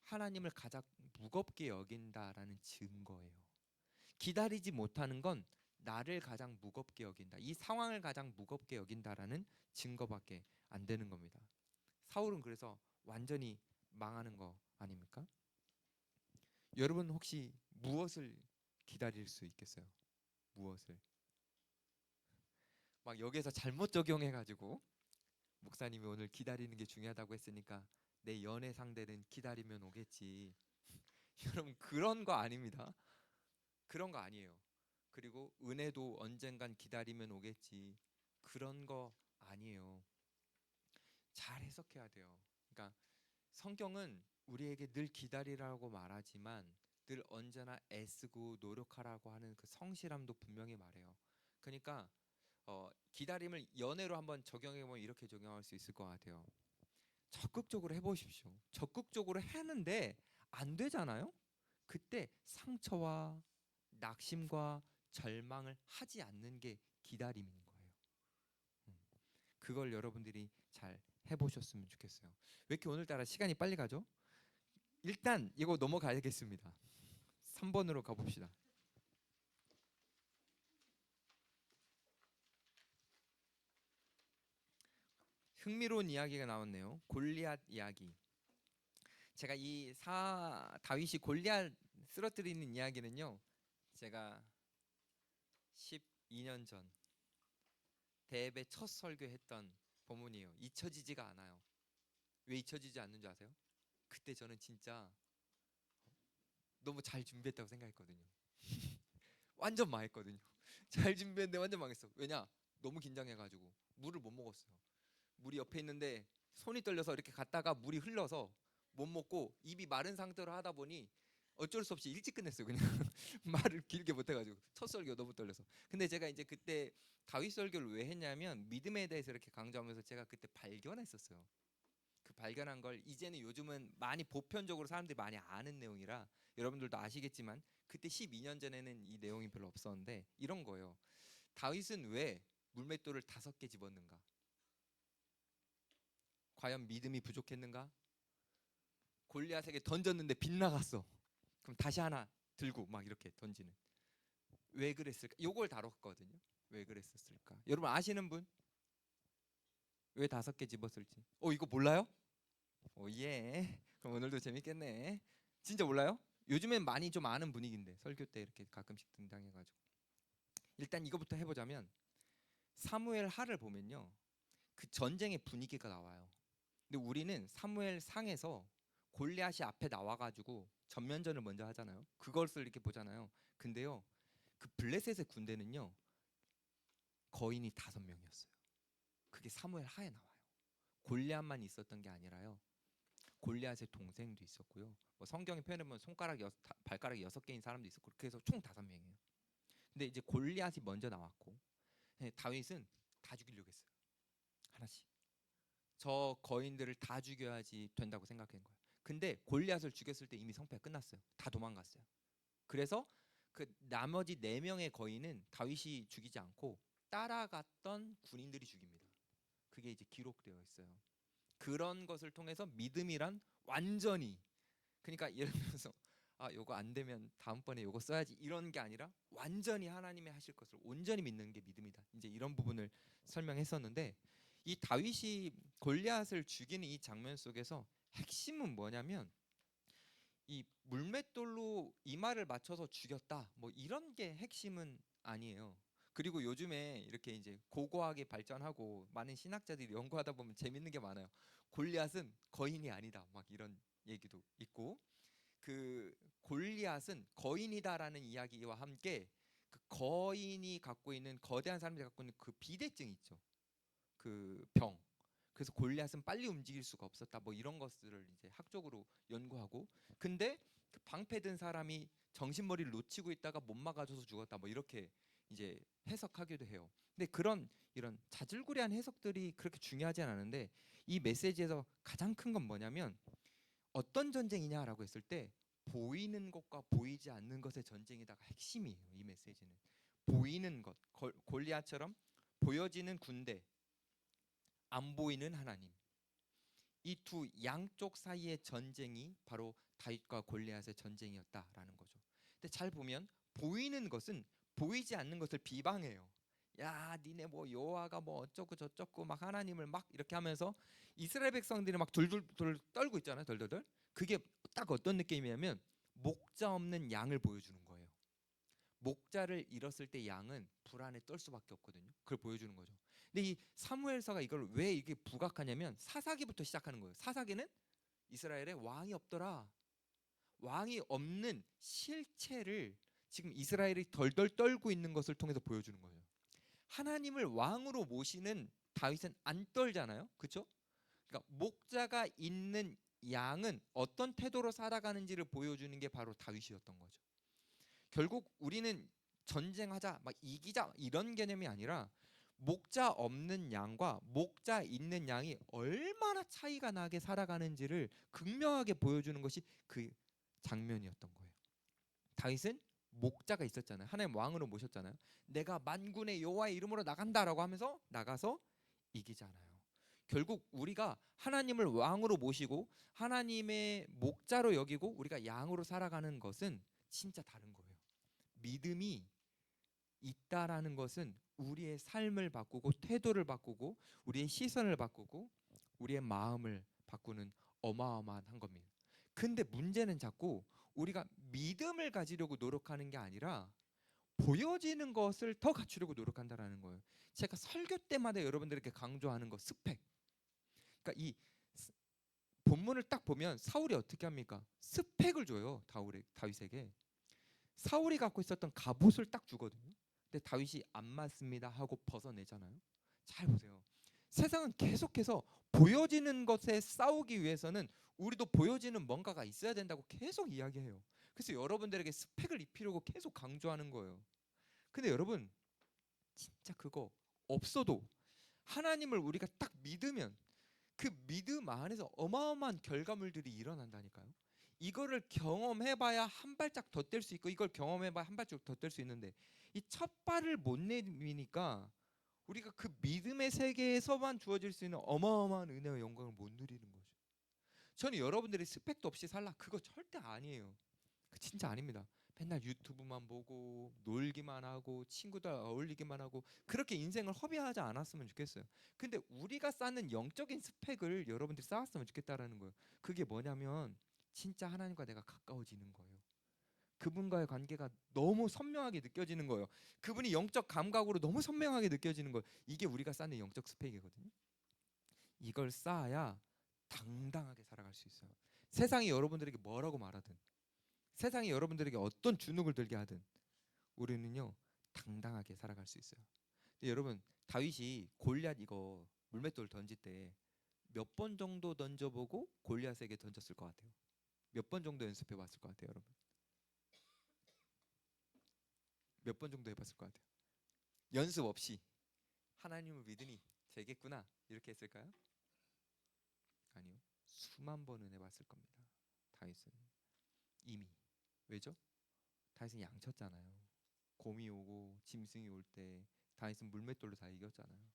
하나님을 가장 무겁게 여긴다라는 증거예요. 기다리지 못하는 건 나를 가장 무겁게 여긴다. 이 상황을 가장 무겁게 여긴다라는 증거밖에 안 되는 겁니다. 사울은 그래서 완전히 망하는 거 아닙니까? 여러분 혹시 무엇을 기다릴 수 있겠어요? 무엇을? 막 여기에서 잘못 적용해가지고 목사님이 오늘 기다리는 게 중요하다고 했으니까 내 연애 상대는 기다리면 오겠지. 여러분 그런 거 아닙니다. 그런 거 아니에요. 그리고 은혜도 언젠간 기다리면 오겠지. 그런 거 아니에요. 잘 해석해야 돼요. 그러니까 성경은 우리에게 늘 기다리라고 말하지만 늘 언제나 애쓰고 노력하라고 하는 그 성실함도 분명히 말해요. 그러니까 기다림을 연애로 한번 적용해 보면 이렇게 적용할 수 있을 것 같아요. 적극적으로 해보십시오. 적극적으로 했는데 안 되잖아요. 그때 상처와 낙심과 절망을 하지 않는 게 기다림인 거예요. 그걸 여러분들이 잘 해보셨으면 좋겠어요. 왜 이렇게 오늘따라 시간이 빨리 가죠? 일단 이거 넘어가야겠습니다. 3번으로 가봅시다. 흥미로운 이야기가 나왔네요. 골리앗 이야기. 제가 이 다윗이 골리앗 쓰러뜨리는 이야기는요. 제가 12년 전 대배 첫 설교했던 본문이에요. 잊혀지지가 않아요. 왜 잊혀지지 않는 줄 아세요? 그때 저는 진짜 너무 잘 준비했다고 생각했거든요. 완전 망했거든요. 잘 준비했는데 완전 망했어. 왜냐? 너무 긴장해가지고 물을 못 먹었어요. 물이 옆에 있는데 손이 떨려서 이렇게 갔다가 물이 흘러서 못 먹고 입이 마른 상태로 하다 보니 어쩔 수 없이 일찍 끝냈어요. 그냥 말을 길게 못 해가지고 첫 설교 너무 떨려서. 근데 제가 이제 그때 다윗 설교를 왜 했냐면 믿음에 대해서 이렇게 강조하면서 제가 그때 발견했었어요. 그 발견한 걸 이제는 요즘은 많이 보편적으로 사람들이 많이 아는 내용이라 여러분들도 아시겠지만 그때 12년 전에는 이 내용이 별로 없었는데 이런 거예요. 다윗은 왜 물맷돌을 5개 집었는가? 과연 믿음이 부족했는가? 골리앗에게 던졌는데 빗나갔어. 그럼 다시 하나 들고 막 이렇게 던지는. 왜 그랬을까? 요걸 다뤘거든요. 왜 그랬었을까? 여러분 아시는 분? 왜 5개 집었을지? 이거 몰라요? 오 예. 그럼 오늘도 재밌겠네. 진짜 몰라요? 요즘엔 많이 좀 아는 분위기인데 설교 때 이렇게 가끔씩 등장해가지고 일단 이거부터 해보자면 사무엘 하를 보면요 그 전쟁의 분위기가 나와요. 근데 우리는 사무엘 상에서 골리앗이 앞에 나와가지고 전면전을 먼저 하잖아요. 그것을 이렇게 보잖아요. 근데요 그 블레셋의 군대는요 거인이 5명이었어요. 그게 사무엘 하에 나와요. 골리앗만 있었던 게 아니라요. 골리앗의 동생도 있었고요. 뭐 성경에 표현해 보면 발가락이 6개인 사람도 있었고 그래서 총 5명이에요. 근데 이제 골리앗이 먼저 나왔고 다윗은 다 죽이려고 했어요. 하나씩. 저 거인들을 다 죽여야지 된다고 생각한 거예요. 근데 골리앗을 죽였을 때 이미 성패가 끝났어요. 다 도망갔어요. 그래서 그 나머지 4명의 거인은 다윗이 죽이지 않고 따라갔던 군인들이 죽입니다. 그게 이제 기록되어 있어요. 그런 것을 통해서 믿음이란 완전히 그러니까 예를 들어서 요거 안 되면 다음번에 요거 써야지 이런 게 아니라 완전히 하나님의 하실 것을 온전히 믿는 게 믿음이다. 이제 이런 부분을 설명했었는데 이 다윗이 골리앗을 죽이는 이 장면 속에서 핵심은 뭐냐면 이 물맷돌로 이마를 맞춰서 죽였다. 뭐 이런 게 핵심은 아니에요. 그리고 요즘에 이렇게 이제 고고하게 발전하고 많은 신학자들이 연구하다 보면 재밌는 게 많아요. 골리앗은 거인이 아니다. 막 이런 얘기도 있고 그 골리앗은 거인이다라는 이야기와 함께 그 거인이 갖고 있는 거대한 사람들이 갖고 있는 그 비대증 있죠. 그 병. 그래서 골리앗은 빨리 움직일 수가 없었다. 뭐 이런 것들을 이제 학적으로 연구하고 근데 그 방패 든 사람이 정신머리를 놓치고 있다가 못 막아줘서 죽었다. 뭐 이렇게 이제 해석하기도 해요. 근데 그런 이런 자질구레한 해석들이 그렇게 중요하지 않은데 이 메시지에서 가장 큰 건 뭐냐면 어떤 전쟁이냐라고 했을 때 보이는 것과 보이지 않는 것의 전쟁이다가 핵심이에요. 이 메시지는 보이는 것 골리앗처럼 보여지는 군대 안 보이는 하나님 이 두 양쪽 사이의 전쟁이 바로 다윗과 골리앗의 전쟁이었다라는 거죠. 근데 잘 보면 보이는 것은 보이지 않는 것을 비방해요. 야, 니네 뭐 여호와가 뭐 어쩌고 저쩌고 막 하나님을 막 이렇게 하면서 이스라엘 백성들이 막 둘둘 떨고 있잖아요. 덜덜덜. 그게 딱 어떤 느낌이냐면 목자 없는 양을 보여주는 거예요. 목자를 잃었을 때 양은 불안에 떨 수밖에 없거든요. 그걸 보여주는 거죠. 근데 이 사무엘서가 이걸 왜 이게 부각하냐면 사사기부터 시작하는 거예요. 사사기는 이스라엘에 왕이 없더라. 왕이 없는 실체를 지금 이스라엘이 덜덜 떨고 있는 것을 통해서 보여주는 거예요. 하나님을 왕으로 모시는 다윗은 안 떨잖아요. 그렇죠? 그러니까 목자가 있는 양은 어떤 태도로 살아가는지를 보여주는 게 바로 다윗이었던 거죠. 결국 우리는 전쟁하자 막 이기자 이런 개념이 아니라 목자 없는 양과 목자 있는 양이 얼마나 차이가 나게 살아가는지를 극명하게 보여주는 것이 그 장면이었던 거예요. 다윗은 목자가 있었잖아요. 하나님 왕으로 모셨잖아요. 내가 만군의 여호와의 이름으로 나간다라고 하면서 나가서 이기잖아요. 결국 우리가 하나님을 왕으로 모시고 하나님의 목자로 여기고 우리가 양으로 살아가는 것은 진짜 다른 거예요. 믿음이 있다라는 것은 우리의 삶을 바꾸고 태도를 바꾸고 우리의 시선을 바꾸고 우리의 마음을 바꾸는 어마어마한 겁니다. 근데 문제는 자꾸 우리가 믿음을 가지려고 노력하는 게 아니라 보여지는 것을 더 갖추려고 노력한다라는 거예요. 제가 설교 때마다 여러분들에게 강조하는 거 스펙. 그러니까 이 본문을 딱 보면 사울이 어떻게 합니까? 스펙을 줘요. 다윗에게. 사울이 갖고 있었던 갑옷을 딱 주거든요. 근데 다윗이 안 맞습니다 하고 벗어내잖아요. 잘 보세요. 세상은 계속해서 보여지는 것에 싸우기 위해서는 우리도 보여지는 뭔가가 있어야 된다고 계속 이야기해요. 그래서 여러분들에게 스펙을 입히려고 계속 강조하는 거예요. 근데 여러분 진짜 그거 없어도 하나님을 우리가 딱 믿으면 그 믿음 안에서 어마어마한 결과물들이 일어난다니까요. 이거를 경험해봐야 한 발짝 더 뗄 수 있고 이걸 경험해봐야 한 발짝 더 뗄 수 있는데 이 첫 발을 못 내미니까 우리가 그 믿음의 세계에서만 주어질 수 있는 어마어마한 은혜와 영광을 못 누리는 거죠. 저는 여러분들이 스펙도 없이 살라 그거 절대 아니에요. 그 진짜 아닙니다. 맨날 유튜브만 보고 놀기만 하고 친구들 어울리기만 하고 그렇게 인생을 허비하지 않았으면 좋겠어요. 근데 우리가 쌓는 영적인 스펙을 여러분들이 쌓았으면 좋겠다라는 거예요. 그게 뭐냐면 진짜 하나님과 내가 가까워지는 거예요. 그분과의 관계가 너무 선명하게 느껴지는 거예요. 그분이 영적 감각으로 너무 선명하게 느껴지는 거예요. 이게 우리가 쌓는 영적 스펙이거든요. 이걸 쌓아야 당당하게 살아갈 수 있어요. 세상이 여러분들에게 뭐라고 말하든 세상이 여러분들에게 어떤 주눅을 들게 하든 우리는요 당당하게 살아갈 수 있어요. 근데 여러분 다윗이 골리앗 이거 물맷돌 던질 때 몇 번 정도 던져보고 골리앗에게 던졌을 것 같아요? 몇 번 정도 연습해 봤을 것 같아요, 여러분? 몇 번 정도 해봤을 것 같아요? 연습 없이 하나님을 믿으니 되겠구나 이렇게 했을까요? 아니요, 수만 번은 해봤을 겁니다. 다윗은 이미. 왜죠? 다윗은 양쳤잖아요. 곰이 오고 짐승이 올 때 다윗은 물맷돌로 다 이겼잖아요.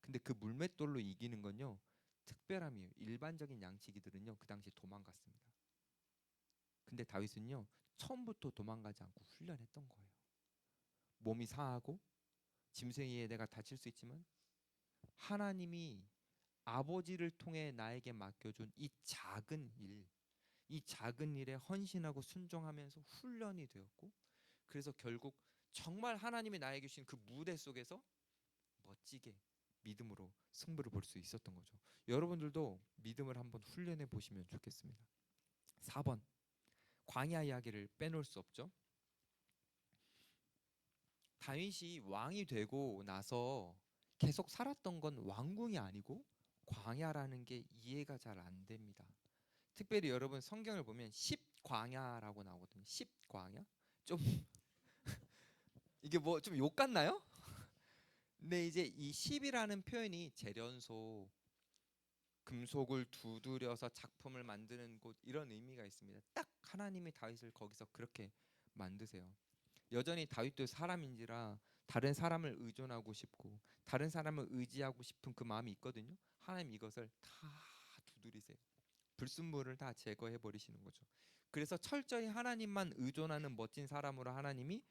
근데 그 물맷돌로 이기는 건요 특별함이에요. 일반적인 양치기들은요 그 당시 도망갔습니다. 근데 다윗은요 처음부터 도망가지 않고 훈련했던 거예요. 몸이 상하고 짐승에 내가 다칠 수 있지만 하나님이 아버지를 통해 나에게 맡겨준 이 작은 일에 헌신하고 순종하면서 훈련이 되었고 그래서 결국 정말 하나님이 나에게 주신 그 무대 속에서 멋지게 믿음으로 승부를 볼 수 있었던 거죠. 여러분들도 믿음을 한번 훈련해 보시면 좋겠습니다. 4번 광야 이야기를 빼놓을 수 없죠. 다윗이 왕이 되고 나서 계속 살았던 건 왕궁이 아니고 광야라는 게 이해가 잘 안 됩니다. 특별히 여러분 성경을 보면 10광야라고 나오거든요. 10광야? 좀 이게 뭐 좀 욕 같나요? 근데 이제 이 10이라는 표현이 재련소, 금속을 두드려서 작품을 만드는 곳 이런 의미가 있습니다. 딱 하나님이 다윗을 거기서 그렇게 만드세요. 여전히 다윗도 사람인지라 다른 사람을 의존하고 싶고 다른 사람을 의지하고 싶은 그 마음이 있거든요. 하나님 이것을 다 두드리세요. 불순물을 다 제거해 버리시는 거죠. 그래서 철저히 하나님만 의존하는 멋진 사람으로 하나님이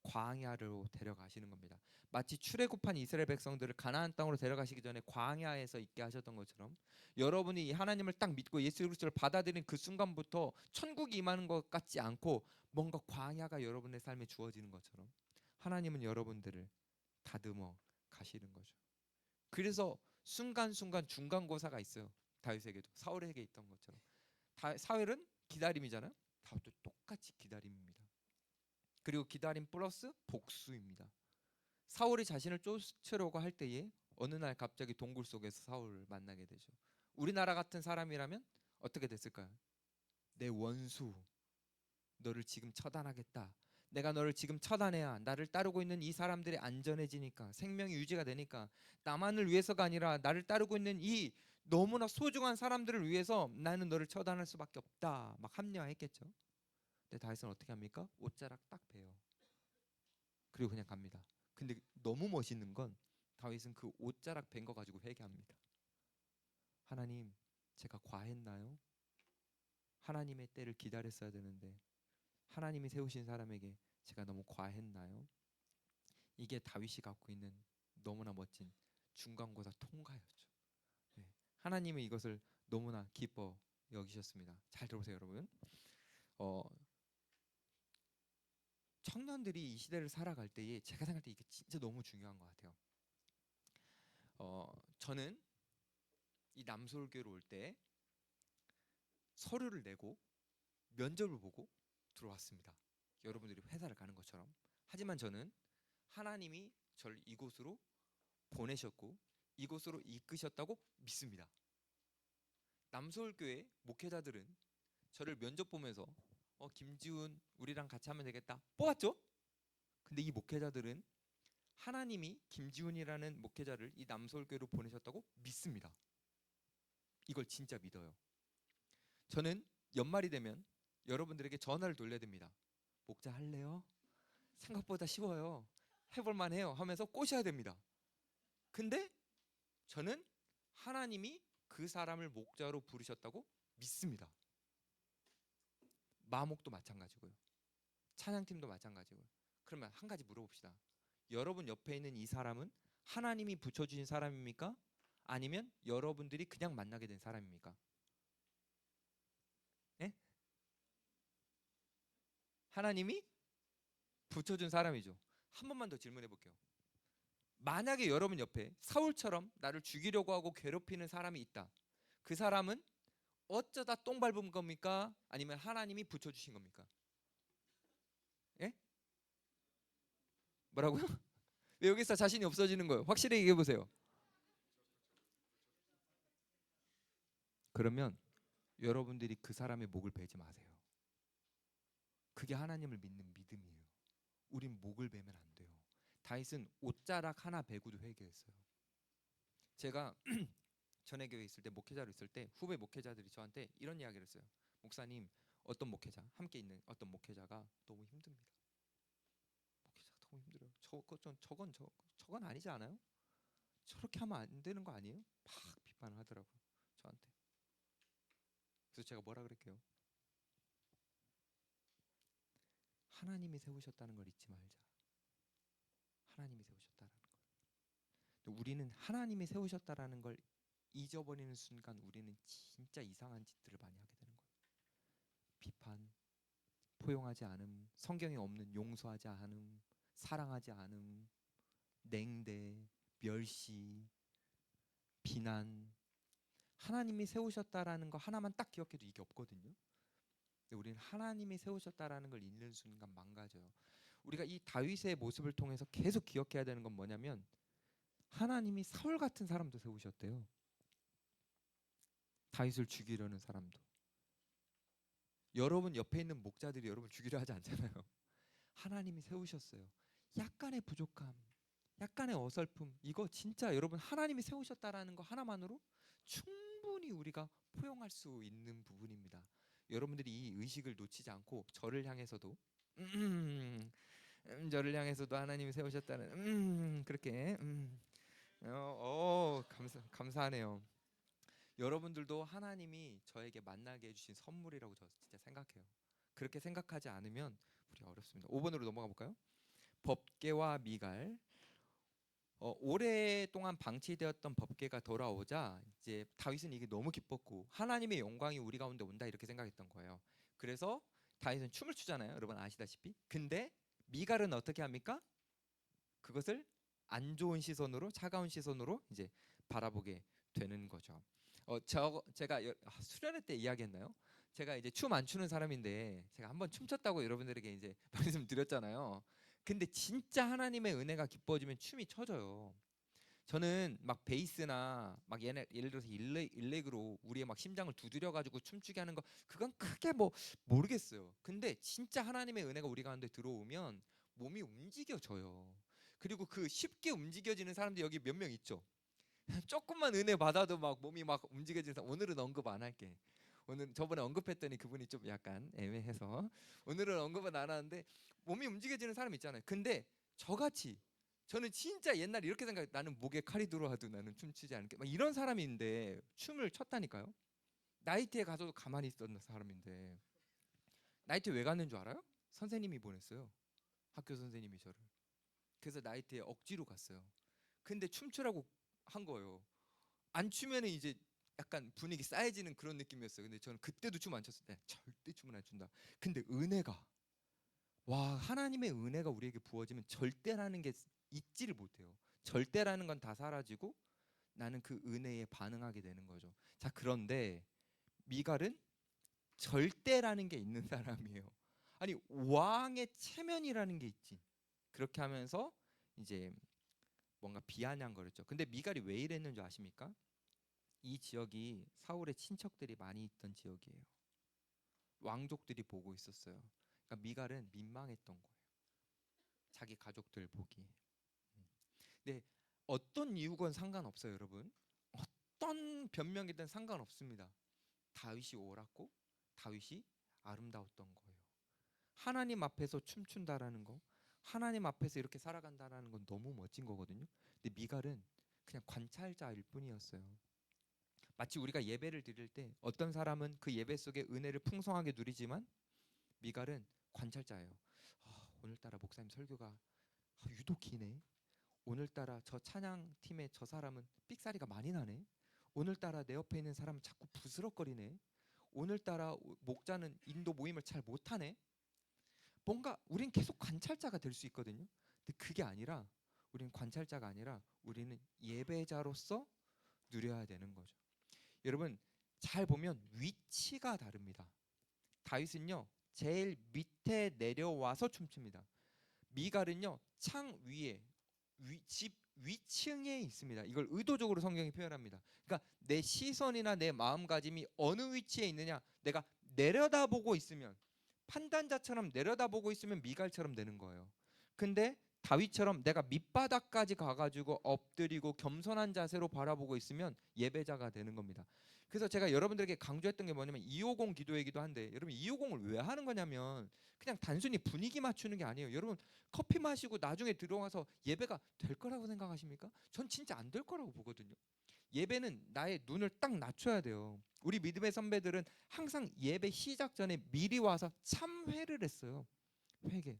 광야로 데려가시는 겁니다. 마치 출애굽한 이스라엘 백성들을 가나안 땅으로 데려가시기 전에 광야에서 있게 하셨던 것처럼 여러분이 하나님을 딱 믿고 예수 그리스도를 받아들인 그 순간부터 천국이 임하는 것 같지 않고 뭔가 광야가 여러분의 삶에 주어지는 것처럼 하나님은 여러분들을 다듬어 가시는 거죠. 그래서 순간순간 중간고사가 있어요. 다윗에게도 사울에게 있던 것처럼 사울은 기다림이잖아요. 다윗도 똑같이 기다림입니다. 그리고 기다림 플러스 복수입니다. 사울이 자신을 쫓으려고 할 때에 어느 날 갑자기 동굴 속에서 사울을 만나게 되죠. 우리나라 같은 사람이라면 어떻게 됐을까요? 내 원수, 너를 지금 처단하겠다. 내가 너를 지금 처단해야 나를 따르고 있는 이 사람들이 안전해지니까 생명이 유지가 되니까 나만을 위해서가 아니라 나를 따르고 있는 이 너무나 소중한 사람들을 위해서 나는 너를 처단할 수밖에 없다. 막 합리화했겠죠. 근데 다윗은 어떻게 합니까? 옷자락 딱 베요. 그리고 그냥 갑니다. 근데 너무 멋있는 건 다윗은 그 옷자락 벤 거 가지고 회개합니다. 하나님, 제가 과했나요? 하나님의 때를 기다렸어야 되는데 하나님이 세우신 사람에게 제가 너무 과했나요? 이게 다윗이 갖고 있는 너무나 멋진 중간고사 통과였죠. 네. 하나님은 이것을 너무나 기뻐 여기셨습니다. 잘 들어보세요, 여러분. 어, 청년들이 이 시대를 살아갈 때에 제가 생각할 때 이게 진짜 너무 중요한 것 같아요. 저는 이 남솔교로 올 때 서류를 내고 면접을 보고 들어왔습니다. 여러분들이 회사를 가는 것처럼. 하지만 저는 하나님이 저를 이곳으로 보내셨고 이곳으로 이끄셨다고 믿습니다. 남서울교회 목회자들은 저를 면접 보면서 김지훈 우리랑 같이 하면 되겠다 뽑았죠? 근데 이 목회자들은 하나님이 김지훈이라는 목회자를 이 남서울교회로 보내셨다고 믿습니다. 이걸 진짜 믿어요. 저는 연말이 되면 여러분들에게 전화를 돌려야 됩니다. 목자 할래요? 생각보다 쉬워요. 해볼만 해요 하면서 꼬셔야 됩니다. 근데 저는 하나님이 그 사람을 목자로 부르셨다고 믿습니다. 마목도 마찬가지고요. 찬양팀도 마찬가지고요. 그러면 한 가지 물어봅시다. 여러분 옆에 있는 이 사람은 하나님이 붙여주신 사람입니까? 아니면 여러분들이 그냥 만나게 된 사람입니까? 네? 하나님이 붙여준 사람이죠. 한 번만 더 질문해 볼게요. 만약에 여러분 옆에 사울처럼 나를 죽이려고 하고 괴롭히는 사람이 있다. 그 사람은 어쩌다 똥 밟은 겁니까? 아니면 하나님이 붙여주신 겁니까? 예? 뭐라고요? 왜 여기서 자신이 없어지는 거예요? 확실히 얘기해 보세요. 그러면 여러분들이 그 사람의 목을 베지 마세요. 그게 하나님을 믿는 믿음이에요. 우린 목을 베면 안 돼요. 다윗은 옷자락 하나 베고도 회개했어요. 제가 전에 교회 있을 때 목회자로 있을 때 후배 목회자들이 저한테 이런 이야기를 했어요. 목사님, 어떤 목회자 함께 있는 어떤 목회자가 너무 힘듭니다. 목회자가 너무 힘들어요. 저건 아니지 않아요? 저렇게 하면 안 되는 거 아니에요? 막 비판을 하더라고요. 저한테. 그래서 제가 뭐라 그랬게요? 하나님이 세우셨다는 걸 잊지 말자. 하나님이 세우셨다는 걸. 우리는 하나님이 세우셨다라는 걸 잊어버리는 순간 우리는 진짜 이상한 짓들을 많이 하게 되는 거예요. 비판, 포용하지 않음, 성경에 없는 용서하지 않음, 사랑하지 않음, 냉대, 멸시, 비난. 하나님이 세우셨다라는 거 하나만 딱 기억해도 이게 없거든요. 근데 우리는 하나님이 세우셨다라는 걸 잊는 순간 망가져요. 우리가 이 다윗의 모습을 통해서 계속 기억해야 되는 건 뭐냐면 하나님이 사울 같은 사람도 세우셨대요. 다윗을 죽이려는 사람도. 여러분 옆에 있는 목자들이 여러분 죽이려 하지 않잖아요. 하나님이 세우셨어요. 약간의 부족함, 약간의 어설픔, 이거 진짜 여러분 하나님이 세우셨다라는 거 하나만으로 충분히 우리가 포용할 수 있는 부분입니다. 여러분들이 이 의식을 놓치지 않고 저를 향해서도 저를 향해서도 하나님이 세우셨다는 그렇게 감사하네요. 여러분들도 하나님이 저에게 만나게 해주신 선물이라고 저 진짜 생각해요. 그렇게 생각하지 않으면 우리 어렵습니다. 5번으로 넘어가 볼까요? 법궤와 미갈. 오랫동안 방치되었던 법궤가 돌아오자 이제 다윗은 이게 너무 기뻤고 하나님의 영광이 우리 가운데 온다 이렇게 생각했던 거예요. 그래서 다윗은 춤을 추잖아요. 여러분 아시다시피. 근데 미갈은 어떻게 합니까? 그것을 안 좋은 시선으로 차가운 시선으로 이제 바라보게 되는 거죠. 제가 수련회 때 이야기했나요? 제가 이제 춤 안 추는 사람인데 제가 한번 춤췄다고 여러분들에게 이제 말씀드렸잖아요. 근데 진짜 하나님의 은혜가 기뻐지면 춤이 쳐져요. 저는 막 베이스나 막 예를 들어서 일렉으로 우리의 막 심장을 두드려 가지고 춤추게 하는 거 그건 크게 뭐 모르겠어요. 근데 진짜 하나님의 은혜가 우리 가운데 들어오면 몸이 움직여져요. 그리고 그 쉽게 움직여지는 사람들 여기 몇 명 있죠. 조금만 은혜 받아도 막 몸이 막 움직여지는 사람. 오늘은 언급 안 할게. 오늘 저번에 언급했더니 그분이 좀 약간 애매해서 오늘은 언급은 안 하는데 몸이 움직여지는 사람 있잖아요. 근데 저같이 저는 진짜 옛날 이렇게 생각해. 나는 목에 칼이 들어와도 나는 춤추지 않을게. 막 이런 사람인데 춤을 췄다니까요. 나이트에 가서도 가만히 있었던 사람인데 나이트 왜 갔는 줄 알아요? 선생님이 보냈어요. 학교 선생님이 저를. 그래서 나이트에 억지로 갔어요. 근데 춤추라고 한 거예요. 안 추면은 이제 약간 분위기 싸해지는 그런 느낌이었어요. 근데 저는 그때도 춤 안 췄을 때 절대 춤을 안 춘다. 근데 은혜가 하나님의 은혜가 우리에게 부어지면 절대라는 게 있지를 못해요. 절대라는 건 다 사라지고 나는 그 은혜에 반응하게 되는 거죠. 자, 그런데 미갈은 절대라는 게 있는 사람이에요. 아니 왕의 체면이라는 게 있지. 그렇게 하면서 이제 뭔가 비아냥거렸죠. 근데 미갈이 왜 이랬는 줄 아십니까? 이 지역이 사울의 친척들이 많이 있던 지역이에요. 왕족들이 보고 있었어요. 그러니까 미갈은 민망했던 거예요. 자기 가족들 보기에. 근데 어떤 이유건 상관없어요, 여러분. 어떤 변명이든 상관없습니다. 다윗이 옳았고 다윗이 아름다웠던 거예요. 하나님 앞에서 춤춘다라는 거, 하나님 앞에서 이렇게 살아간다라는 건 너무 멋진 거거든요. 근데 미갈은 그냥 관찰자일 뿐이었어요. 마치 우리가 예배를 드릴 때 어떤 사람은 그 예배 속에 은혜를 풍성하게 누리지만 미갈은 관찰자예요. 오늘따라 목사님 설교가 유독 기네. 오늘따라 저 찬양팀의 저 사람은 삑사리가 많이 나네. 오늘따라 내 옆에 있는 사람은 자꾸 부스럭거리네. 오늘따라 목자는 인도 모임을 잘 못하네. 뭔가 우린 계속 관찰자가 될 수 있거든요. 근데 그게 아니라 우리는 관찰자가 아니라 우리는 예배자로서 누려야 되는 거죠. 여러분 잘 보면 위치가 다릅니다. 다윗은요 제일 밑에 내려와서 춤춥니다. 미갈은요 창 위에 집 위층에 있습니다. 이걸 의도적으로 성경이 표현합니다. 그러니까 내 시선이나 내 마음가짐이 어느 위치에 있느냐, 내가 내려다보고 있으면 판단자처럼 내려다보고 있으면 미갈처럼 되는 거예요. 근데 다윗처럼 내가 밑바닥까지 가가지고 엎드리고 겸손한 자세로 바라보고 있으면 예배자가 되는 겁니다. 그래서 제가 여러분들에게 강조했던 게 뭐냐면 250 기도이기도 한데, 여러분 250을 왜 하는 거냐면 그냥 단순히 분위기 맞추는 게 아니에요. 여러분 커피 마시고 나중에 들어와서 예배가 될 거라고 생각하십니까? 전 진짜 안 될 거라고 보거든요. 예배는 나의 눈을 딱 낮춰야 돼요. 우리 믿음의 선배들은 항상 예배 시작 전에 미리 와서 참회를 했어요. 회개.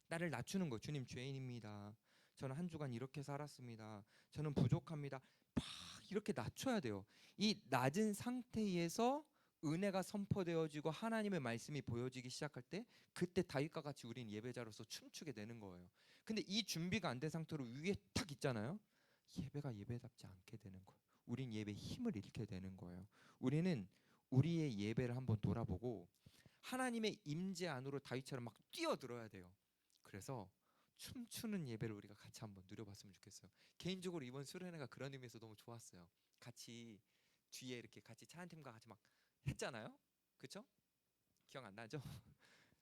나를 낮추는 거. 주님 죄인입니다. 저는 한 주간 이렇게 살았습니다. 저는 부족합니다. 막 이렇게 낮춰야 돼요. 이 낮은 상태에서 은혜가 선포되어지고 하나님의 말씀이 보여지기 시작할 때 그때 다윗과 같이 우린 예배자로서 춤추게 되는 거예요. 근데 이 준비가 안 된 상태로 위에 탁 있잖아요. 예배가 예배답지 않게 되는 거예요. 우린 예배 힘을 잃게 되는 거예요. 우리는 우리의 예배를 한번 돌아보고 하나님의 임재 안으로 다윗처럼 막 뛰어들어야 돼요. 그래서 춤추는 예배를 우리가 같이 한번 누려봤으면 좋겠어요. 개인적으로 이번 수련회가 그런 의미에서 너무 좋았어요. 같이 뒤에 이렇게 같이 찬양팀과 같이 막 했잖아요. 그렇죠? 기억 안 나죠?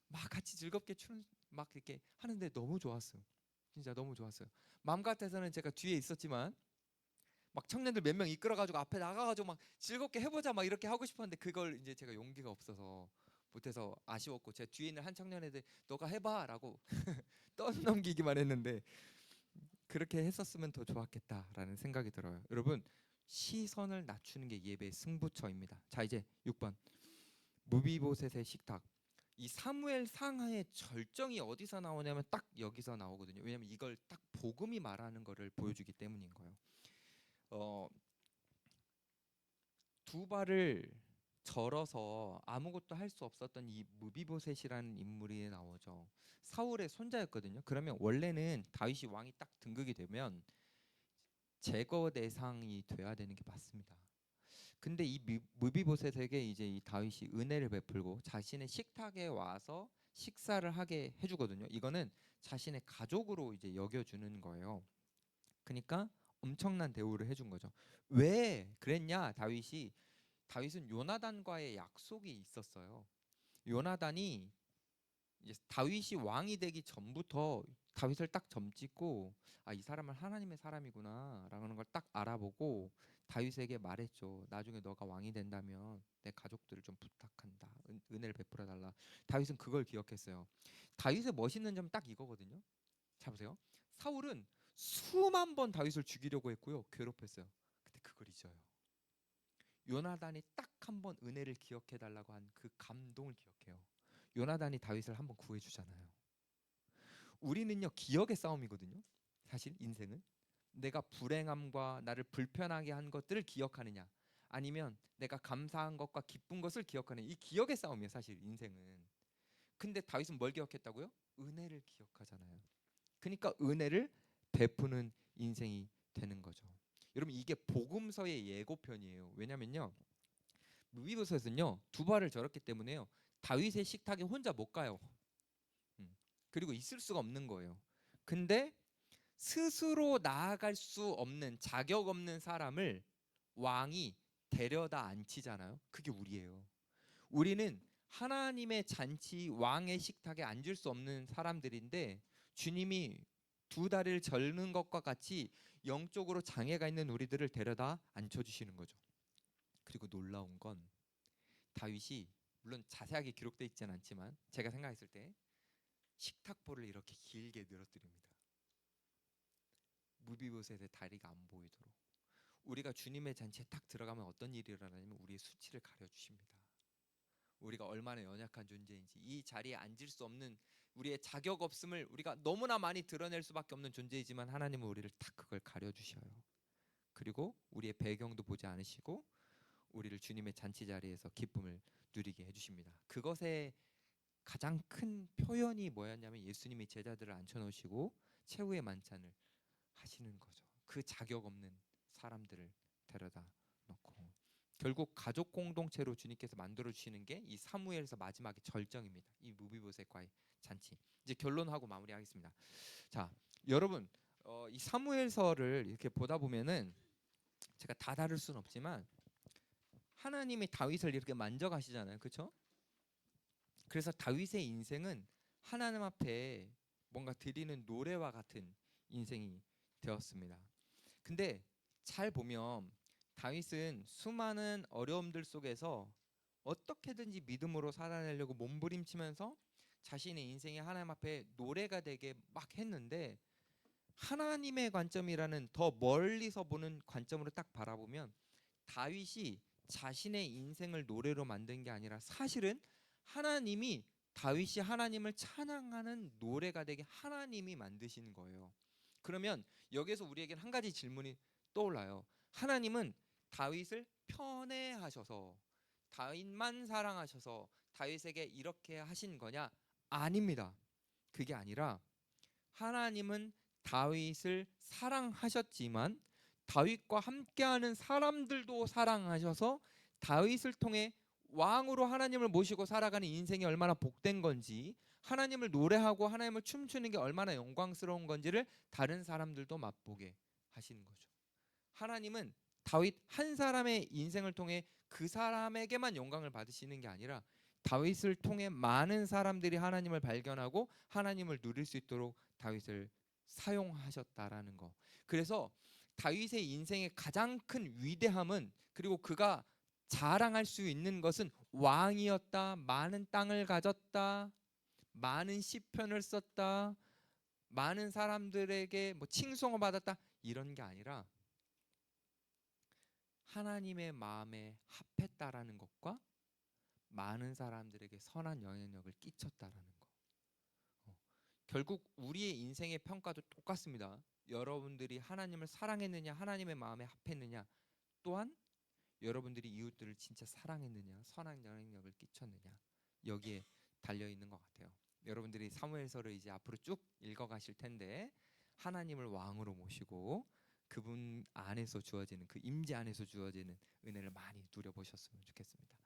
막 같이 즐겁게 추는 막 이렇게 하는데 너무 좋았어요. 진짜 너무 좋았어요. 마음 같아서는 제가 뒤에 있었지만 막 청년들 몇 명 이끌어가지고 앞에 나가가지고 막 즐겁게 해보자 막 이렇게 하고 싶었는데 그걸 이제 제가 용기가 없어서 못해서 아쉬웠고, 제 뒤에 있는 한 청년애들 너가 해봐라고 떠넘기기만 했는데 그렇게 했었으면 더 좋았겠다라는 생각이 들어요. 여러분 시선을 낮추는 게 예배의 승부처입니다. 자 이제 6번 무비보셋의 식탁. 이 사무엘 상하의 절정이 어디서 나오냐면 딱 여기서 나오거든요. 왜냐면 이걸 딱 복음이 말하는 거를 보여주기 때문인 거예요. 어, 두 발을 절어서 아무것도 할 수 없었던 이 무비보셋이라는 인물이 나오죠. 사울의 손자였거든요. 그러면 원래는 다윗이 왕이 딱 등극이 되면 제거 대상이 돼야 되는 게 맞습니다. 근데 이 무비보셋에게 이제 이 다윗이 은혜를 베풀고 자신의 식탁에 와서 식사를 하게 해주거든요. 이거는 자신의 가족으로 이제 여겨주는 거예요. 그러니까 엄청난 대우를 해준 거죠. 왜 그랬냐? 다윗은 요나단과의 약속이 있었어요. 요나단이 이제 다윗이 왕이 되기 전부터 다윗을 딱 점찍고 이 사람은 하나님의 사람이구나라는 걸 딱 알아보고 다윗에게 말했죠. 나중에 너가 왕이 된다면 내 가족들을 좀 부탁한다. 은혜를 베풀어 달라. 다윗은 그걸 기억했어요. 다윗의 멋있는 점 딱 이거거든요. 자 보세요. 사울은 수만 번 다윗을 죽이려고 했고요. 괴롭혔어요. 근데 그걸 잊어요. 요나단이 딱 한 번 은혜를 기억해 달라고 한 그 감동을 기억해요. 요나단이 다윗을 한번 구해 주잖아요. 우리는요 기억의 싸움이거든요. 사실 인생은 내가 불행함과 나를 불편하게 한 것들을 기억하느냐, 아니면 내가 감사한 것과 기쁜 것을 기억하느냐, 이 기억의 싸움이에요. 사실 인생은. 근데 다윗은 뭘 기억했다고요? 은혜를 기억하잖아요. 그러니까 은혜를 베푸는 인생이 되는 거죠. 여러분 이게 복음서의 예고편이에요. 왜냐면요 무비보셋은요 두 발을 절었기 때문에요 다윗의 식탁에 혼자 못 가요. 그리고 있을 수가 없는 거예요. 근데 스스로 나아갈 수 없는 자격 없는 사람을 왕이 데려다 앉히잖아요. 그게 우리예요. 우리는 하나님의 잔치 왕의 식탁에 앉을 수 없는 사람들인데 주님이 두 다리를 절는 것과 같이 영적으로 장애가 있는 우리들을 데려다 앉혀주시는 거죠. 그리고 놀라운 건 다윗이 물론 자세하게 기록되어 있지는 않지만 제가 생각했을 때 식탁보를 이렇게 길게 늘어뜨립니다. 무비보셋의 다리가 안 보이도록. 우리가 주님의 잔치에 딱 들어가면 어떤 일이 일어나냐면 우리의 수치를 가려주십니다. 우리가 얼마나 연약한 존재인지, 이 자리에 앉을 수 없는 우리의 자격 없음을 우리가 너무나 많이 드러낼 수밖에 없는 존재이지만 하나님은 우리를 딱 그걸 가려주셔요. 그리고 우리의 배경도 보지 않으시고 우리를 주님의 잔치 자리에서 기쁨을 누리게 해주십니다. 그것의 가장 큰 표현이 뭐였냐면 예수님이 제자들을 앉혀놓으시고 최후의 만찬을 하시는 거죠. 그 자격 없는 사람들을 데려다 놓고 결국 가족 공동체로 주님께서 만들어 주시는 게 이 사무엘에서 마지막에 절정입니다. 이 무비보셋과의 잔치. 이제 결론하고 마무리하겠습니다. 자, 여러분 이 사무엘서를 이렇게 보다 보면은 제가 다 다룰 수는 없지만 하나님이 다윗을 이렇게 만져가시잖아요, 그렇죠? 그래서 다윗의 인생은 하나님 앞에 뭔가 드리는 노래와 같은 인생이 되었습니다. 근데 잘 보면 다윗은 수많은 어려움들 속에서 어떻게든지 믿음으로 살아내려고 몸부림치면서 자신의 인생이 하나님 앞에 노래가 되게 막 했는데 하나님의 관점이라는 더 멀리서 보는 관점으로 딱 바라보면 다윗이 자신의 인생을 노래로 만든 게 아니라 사실은 하나님이 다윗이 하나님을 찬양하는 노래가 되게 하나님이 만드신 거예요. 그러면 여기서 우리에게는 한 가지 질문이 떠올라요. 하나님은 다윗을 편애하셔서 다윗만 사랑하셔서 다윗에게 이렇게 하신 거냐? 아닙니다. 그게 아니라 하나님은 다윗을 사랑하셨지만 다윗과 함께하는 사람들도 사랑하셔서 다윗을 통해 왕으로 하나님을 모시고 살아가는 인생이 얼마나 복된 건지 하나님을 노래하고 하나님을 춤추는 게 얼마나 영광스러운 건지를 다른 사람들도 맛보게 하시는 거죠. 하나님은 다윗 한 사람의 인생을 통해 그 사람에게만 영광을 받으시는 게 아니라 다윗을 통해 많은 사람들이 하나님을 발견하고 하나님을 누릴 수 있도록 다윗을 사용하셨다라는 거. 그래서 다윗의 인생의 가장 큰 위대함은 그리고 그가 자랑할 수 있는 것은 왕이었다, 많은 땅을 가졌다, 많은 시편을 썼다, 많은 사람들에게 뭐 칭송을 받았다 이런 게 아니라 하나님의 마음에 합했다라는 것과 많은 사람들에게 선한 영향력을 끼쳤다라는 거. 결국 우리의 인생의 평가도 똑같습니다. 여러분들이 하나님을 사랑했느냐, 하나님의 마음에 합했느냐, 또한 여러분들이 이웃들을 진짜 사랑했느냐, 선한 영향력을 끼쳤느냐 여기에 달려 있는 것 같아요. 여러분들이 사무엘서를 이제 앞으로 쭉 읽어가실 텐데 하나님을 왕으로 모시고 그분 안에서 주어지는 그 임재 안에서 주어지는 은혜를 많이 누려보셨으면 좋겠습니다.